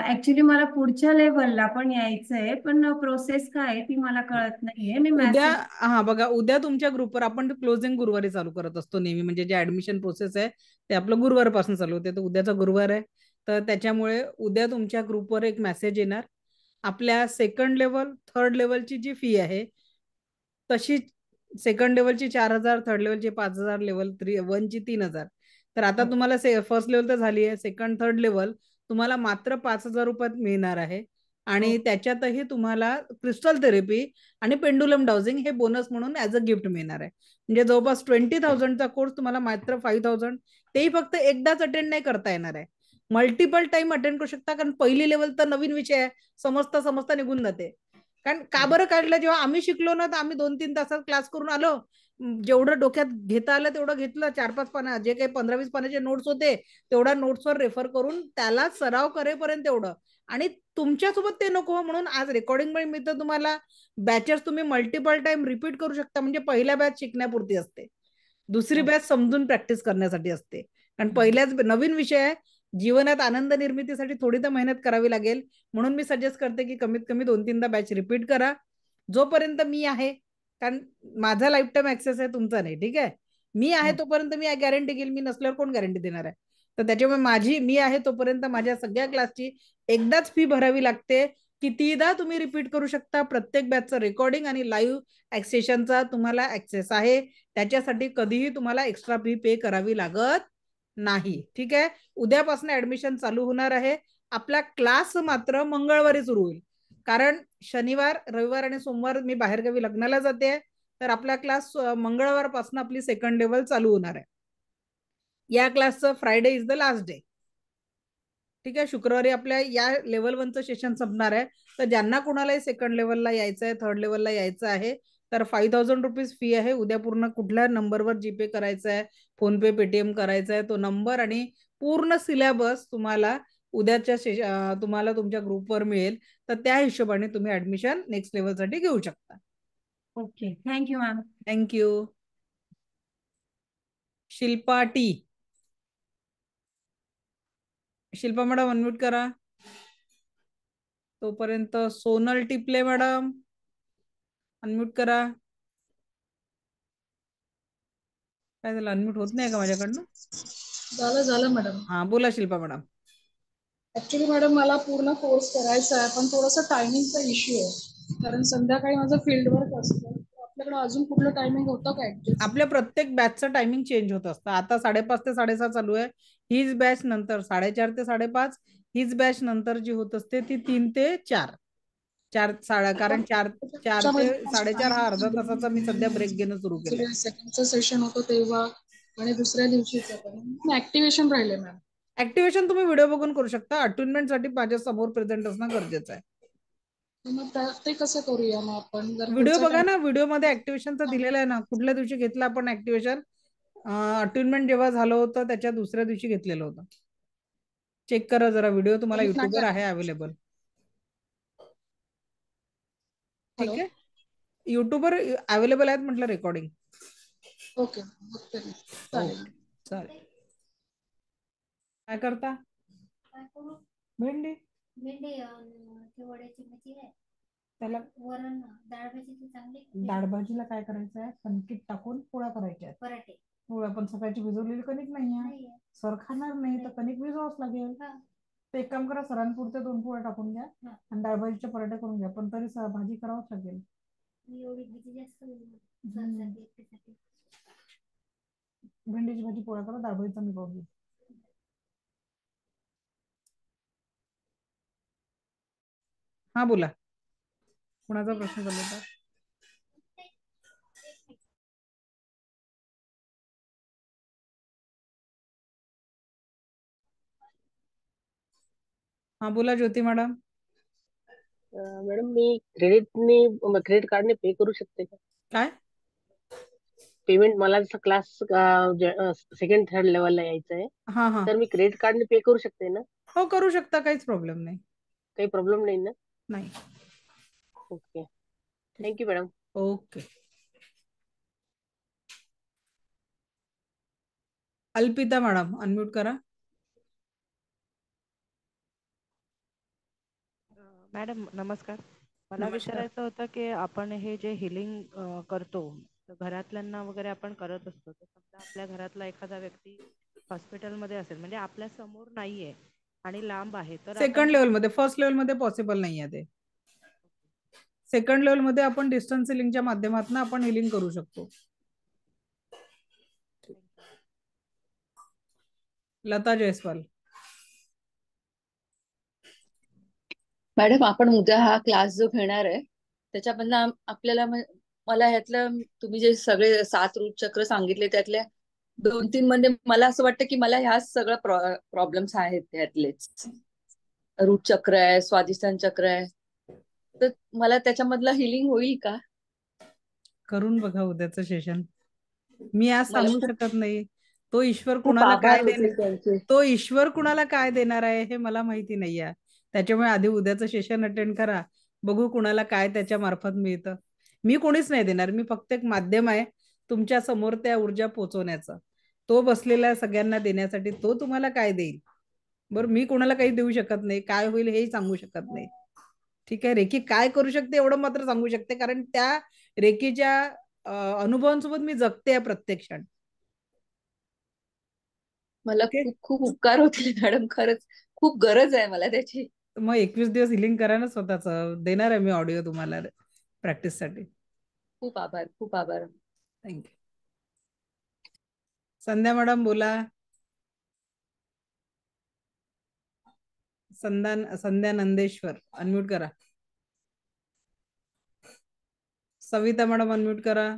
ऍक्च्युली मला पुढच्या लेवलला पण यायचंय, पण प्रोसेस काय आहे ती मला कळत नाहीये. मी उद्या, मेसेज. हा बघा, उद्या तुमच्या ग्रुपवर आपण क्लोजिंग गुरुवारी चालू करत असतो नेहमी. म्हणजे जे ऍडमिशन प्रोसेस आहे ते आपलं गुरुवारपासून चालू होते. तर उद्याचा गुरुवार आहे, तर त्याच्यामुळे उद्या तुमच्या ग्रुपवर एक मेसेज येणार. आपल्या सेकंड लेवल, थर्ड लेवलची जी फी आहे तशी सेकंड लेवलची 4,000, थर्ड लेवलची 5,000, लेवल 1ची 3,000. तर आता तुम्हाला फर्स्ट लेवल तर झाली आहे, सेकंड थर्ड लेवल तुम्हाला मात्र 5,000 रुपयात मिळणार आहे. आणि त्याच्यातही तुम्हाला क्रिस्टल थेरपी आणि पेंडुलम डाउजिंग हे बोनस म्हणून ऍज अ गिफ्ट मिळणार आहे. म्हणजे जवळपास 20,000चा कोर्स तुम्हाला मात्र 5,000, तेही फक्त एकदाच अटेंड नाही करता येणार आहे, मल्टिपल टाइम अटेंड करू शकता. कारण पहिली लेवल तर नवीन विषय आहे, समजता समजता निघून जाते. कारण का बरं काढलं, जेव्हा आम्ही शिकलो ना तर आम्ही 2-3 तासात क्लास करून आलो. जेवढं डोक्यात घेता आलं तेवढं घेतलं. 4-5 पानं, जे काही 15-20 पानाचे नोट्स होते तेवढ्या नोट्सवर रेफर करून त्याला सराव करेपर्यंत एवढं. आणि तुमच्यासोबत ते नको म्हणून आज रेकॉर्डिंग पण मी तर तुम्हाला बॅचेस तुम्ही मल्टिपल टाइम रिपीट करू शकता. म्हणजे पहिल्या बॅच शिकण्यापुरती असते, दुसरी बॅच समजून प्रॅक्टिस करण्यासाठी असते. कारण पहिल्याच नवीन विषय आहे, जीवनात आनंद निर्मितीसाठी थोडी तर मेहनत करावी लागेल. म्हणून मी सजेस्ट करते की कमीत कमी 2-3दा बॅच रिपीट करा जोपर्यंत मी आहे. कारण माझा लाईफ टाईम ऍक्सेस आहे, तुमचा नाही. ठीक आहे, मी आहे तोपर्यंत मी गॅरंटी घेईल, मी नसल्यावर कोण गॅरंटी देणार आहे. तर त्याच्यामुळे मी आहे तोपर्यंत माझ्या सगळ्या क्लासची एकदाच फी भरावी लागते. कितीदा तुम्ही रिपीट करू शकता. प्रत्येक बॅचचं रेकॉर्डिंग आणि लाईव्ह सेशनचा तुम्हाला ऍक्सेस आहे. त्याच्यासाठी कधीही तुम्हाला एक्स्ट्रा फी पे करावी लागत नाही. ठीक आहे, उद्यापासून ऍडमिशन चालू होणार आहे. आपला क्लास मात्र मंगळवारी सुरू होईल, कारण शनिवार, रविवार आणि सोमवार मी बाहेरगावी लग्नाला जाते. तर आपला क्लास मंगळवारपासून आपली सेकंड लेवल चालू होणार आहे. या क्लासचं Friday is the last day. ठीक आहे, शुक्रवारी आपल्या या लेवल 1चं सेशन संपणार आहे. तर ज्यांना कुणालाही सेकंड लेवलला यायचं आहे, थर्ड लेवलला यायचं आहे, तर 5000 रुपीज फी आहे. उद्या पूर्ण कुठल्या नंबरवर जीपे करायचा आहे, फोनपे, पेटीएम करायचा आहे, तो नंबर आणि पूर्ण सिलेबस तुम्हाला उद्याच्या तुम्हाला तुमच्या ग्रुपवर मिळेल. तर त्या हिशोबाने तुम्ही ऍडमिशन नेक्स्ट लेवलसाठी घेऊ शकता. Okay, thank you ma'am. Thank you. Shilpa T. Shilpa madam unmute करा. तोपर्यंत सोनल टिपले मॅडम अनम्यूट करा. काय झालं, अनम्यूट होत नाही का माझ्याकडनं? झालं मॅडम. हा बोला शिल्पा मॅडम. ऍक्च्युली मॅडम मला पूर्ण कोर्स करायचा आहे, पण थोडासा टायमिंगचा इश्यू आहे, कारण संध्याकाळी माझं फील्ड वर्क असतं. आपल्याकडे अजून कुठलं टायमिंग होतं का ऍडजस्ट? आपल्या प्रत्येक बॅचचं टायमिंग चेंज होत असतं. आता 5:30 ते 6:30 चालू आहे. हीच बॅच नंतर 4:30 ते 5:30. हीच बॅच नंतर जी होत असते ती 3 ते 4. कारण 4 ते 4:30 हा अर्धा तासाचा मी सध्या ब्रेक घेणं सुरू केलंय. सेकंडचं सेशन होतं तेव्हा आणि दुसऱ्या दिवशीचं पण ऍक्टिव्हेशन राहिले मॅम. ऍक्टिव्हेशन तुम्ही व्हिडिओ बघून करू शकता. अटेंडमेंट साठी माझ्या समोर प्रेझेंट असणं गरजेचं आहे. मग ते कसं करूया मग आपण? व्हिडिओ बघा ना, व्हिडिओ मध्ये ऍक्टिव्हेशनचं दिलेलं आहे ना, कुठल्या दिवशी घेतलं आपण ऍक्टिव्हेशन. अटेंडमेंट जेव्हा झालं होतं त्याच्या दुसऱ्या दिवशी घेतलेलं होतं. चेक करा जरा व्हिडिओ, तुम्हाला युट्यूबवर आहे अवेलेबल. ठीक आहे, युट्यूबवर अवेलेबल आहेत म्हटलं रेकॉर्डिंग. ओके चालेल. काय करता? भेंडी त्याला वरण डाळ भाजी चांगली. डाळ भाजीला काय करायचं आहे, कणकीत टाकून पोळ्या करायच्या आहेत. पराठे. पोळ्या पण सकाळची भिजवलेली कणिक नाहीये, सर खाणार नाही तर कणिक भिजवावंच लागेल. तर एक काम करा, सरांपुरते 2 पोळ्या टाकून घ्या आणि डाळ भाजीचे पराठे करून घ्या. पण तरी भाजी करावंच लागेल. एवढी भाजी जास्त भेंडीची भाजी पोळ्या करा, डाळ भाजीचा मी बघू. हा बोला, कोणाचा प्रश्न चालू होता? हा बोला ज्योती मॅडम. मॅडम मी क्रेडिट कार्डने पे करू शकते का? काय पेमेंट मला जसं क्लास सेकंड थर्ड लेवलला यायचं आहे, हा हा तर मी क्रेडिट कार्डने पे करू शकते ना? हो करू शकता, काहीच प्रॉब्लेम नाही. काही प्रॉब्लेम नाही ना? नाही. Okay, thank you madam. Okay. Alpita madam unmute करा. मॅडम नमस्कार. मला नमस्कार. विचारायचं होतं की आपण हे जे हिलिंग करतो, तर घरातल्यांना वगैरे आपण करत असतो, तर समजा आपल्या घरातला एखादा व्यक्ती हॉस्पिटलमध्ये असेल, म्हणजे आपल्या समोर नाहीये आणि लांब आहे, तर सेकंड लेवलमध्ये, फर्स्ट लेवलमध्ये पॉसिबल नाही आहे ते. सेकंड लेवलमध्ये आपण डिस्टन्स हिलिंगच्या माध्यमातून आपण हिलिंग करू शकतो. लता जयस्वाल. मॅडम आपण उद्या हा क्लास जो घेणार आहे त्याच्यामधनं आपल्याला मला ह्यातलं तुम्ही जे सगळे 7 रूट चक्र सांगितले त्यातल्या 2-3 मध्ये मला असं वाटतं की मला ह्या सगळं प्रॉब्लेम्स आहेत त्यातलेच. रूट चक्र आहे, स्वादिष्टान चक्र आहे, तर मला त्याच्यामधलं हिलिंग होईल का? करून बघा उद्याचं सेशन. मी आज सांगू शकत नाही. तो ईश्वर कुणाला काय देणार आहे हे मला माहिती नाही आहे. त्याच्यामुळे आधी उद्याचं सेशन अटेंड करा, बघू कुणाला काय त्याच्या मार्फत मिळतं. मी कोणीच नाही देणार, मी फक्त एक माध्यम आहे तुमच्या समोर त्या ऊर्जा पोहोचवण्याचा. तो बसलेला सगळ्यांना देण्यासाठी, तो तुम्हाला काय देईल बरं, मी कोणाला काही देऊ शकत नाही. काय होईल हेही सांगू शकत नाही. ठीक आहे, रेकी काय करू शकते एवढं मात्र सांगू शकते, कारण त्या रेकीच्या अनुभवांसोबत मी जगते प्रत्येक क्षण. मला खूप खूप उपकार होतील मॅडम, खरंच खूप गरज आहे मला त्याची. मग 21 दिवस हिलिंग करा ना स्वतःच. देणार आहे मी ऑडिओ तुम्हाला प्रॅक्टिस साठी. खूप आभार, खूप आभार. थँक्यू. संध्या मॅडम बोला. संध्या नंदेश्वर अनम्यूट करा. सविता मॅडम अनम्यूट करा.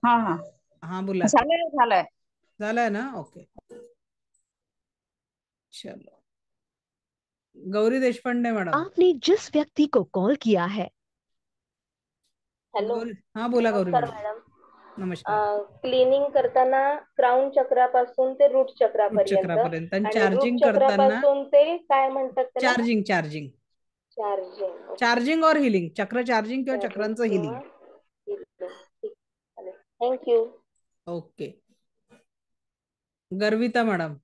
हा हा हा बोला. झालंय. झालंय ना? ओके चलो. गौरी देशपांडे मॅडम. आपने जिस व्यक्ति को कॉल किया है. हॅलो, हा बोला गौरी नमस्कार मॅडम. मॅडम. नमस्कार. क्लिनिंग करताना क्राऊन चक्रापासून ते रूट उच्च चक्रापर्यंत चक्रापर्यंत आणि आणि रूट चार्जिंग करताना चक्रापासून ते काय म्हणतात त्याला? Charging charging charging. चार्जिंग और हिलिंग, चक्र चार्जिंग किंवा चार्जिंग चक्रांचं किंवा हिलिंग. healing. ठीक चालेल. थँक्यू. ओके. गर्विता मॅडम.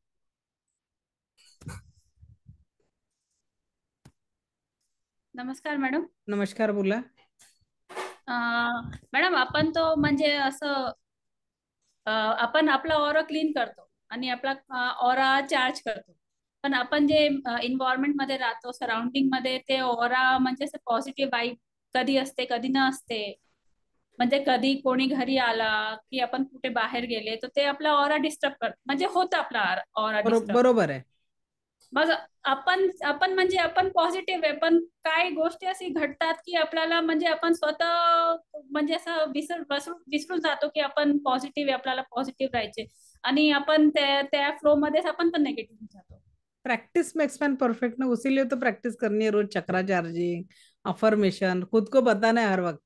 नमस्कार मॅडम. नमस्कार बोला. मॅडम आपण तो म्हणजे असं आपण आपला ऑरा क्लीन करतो आणि आपला ऑरा चार्ज करतो, पण आपण जे इन्व्हायरमेंट मध्ये राहतो सराउंडिंग मध्ये ते ऑरा म्हणजे असं पॉझिटिव्ह वाईब कधी असते कधी न असते. म्हणजे कधी कोणी घरी आला की आपण कुठे बाहेर गेले तर ते आपला ऑरा डिस्टर्ब करतो, म्हणजे होतं आपला ऑरा डिस्टर्ब. बरोबर आहे. मग आपण म्हणजे आपण पॉझिटिव्ह आहे, पण काही गोष्टी अशी घडतात की आपल्याला म्हणजे आपण स्वतः म्हणजे असं विसरून जातो की आपण पॉझिटिव्ह आहे, आपल्याला पॉझिटिव्ह राहायचे आणि आपण त्या फ्लो मध्येच आपण पण नेगेटिव्ह जातो. प्रैक्टिस मेक्स मैन परफेक्ट ना, उसीलिए तो प्रैक्टिस करनी है रोज. चक्रा चार्जिंग, अफर्मेशन, खुद को बताना है हर वक्त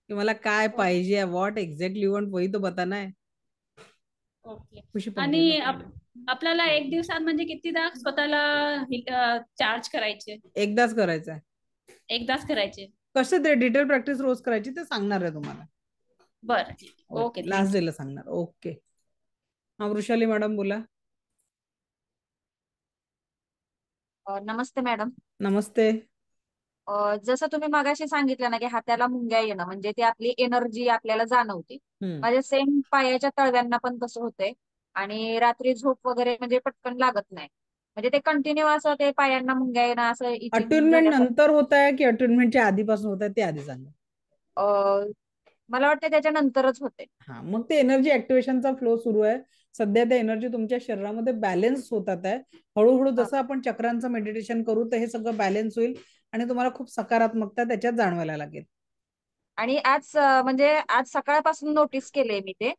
कि मला काय पाहिजे, व्हॉट एक्झॅक्टली वॉन्ट, वही तो बताना है. ओके. खुशी आणि आपल्याला एक दिवसात म्हणजे कितीदा स्वतःला चार्ज करायचे? एकदाच करायचं आहे. एकदाच करायचे. कसं ते डिटेल प्रॅक्टिस रोज करायची ते सांगणार आहे तुम्हाला. बरं, ओके. लास्ट डेला सांगणार. ओके. हा वृषाली मॅडम बोला. नमस्ते मॅडम. नमस्ते. जसं तुम्ही मगाशी सांगितलं ना की हाताला मुंग्या येणं म्हणजे ती आपली एनर्जी आपल्याला जाणवते. माझ्या सेम पायाच्या तळव्यांना पण तसं होतंय आणि रात्री झोप वगैरे म्हणजे पटकन लागत नाही. म्हणजे ते कंटिन्यू असं ते पायांना मुंग्या येणं असं इचिंग अट्युनमेंट झाल्यासारखं. नंतर होत आहे की अट्युनमेंटच्या आधीपासून होत आहे ते आधी सांगा. मला वाटतं त्याच्यानंतरच होते. हा, मग ते एनर्जी ऍक्टिव्हेशनचा फ्लो सुरू आहे सध्या. ते एनर्जी तुमच्या शरीरामध्ये बॅलन्स होतात आहे. हळूहळू जसं आपण चक्रांचं मेडिटेशन करू तर हे सगळं बॅलन्स होईल आणि तुम्हाला खूप सकारात्मकता त्याच्यात जाणवायला लागेल. आणि आज म्हणजे आज सकाळपासून नोटीस केलंय मी ते.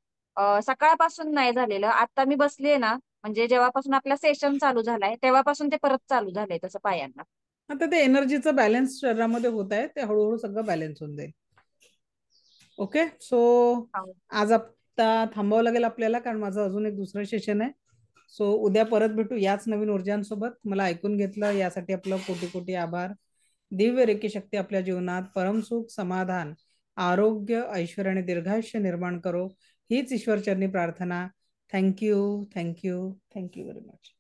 सकाळपासून नाही झालेलं, आता मी बसलीये ना म्हणजे जेव्हापासून आपला सेशन चालू झालाय तेव्हापासून ते परत चालू झालंय तसं पायांना. आता ते एनर्जीचं बॅलन्स शरीरामध्ये होत आहे, ते हळूहळू सगळं बॅलन्स होऊन जाईल. ओके. सो आज आता थांबावं लागेल आपल्याला कारण माझं अजून एक दुसरं सेशन आहे. सो उद्या परत भेटू याच नवीन ऊर्जांसोबत. मला ऐकून घेतलं यासाठी आपलं कोटी कोटी आभार. दिव्य रेकी शक्ती आपल्या जीवनात परमसुख, समाधान, आरोग्य, ऐश्वर्य आणि दीर्घायुष्य निर्माण करो हीच ईश्वर चरणी प्रार्थना. Thank you, thank you, thank you very much.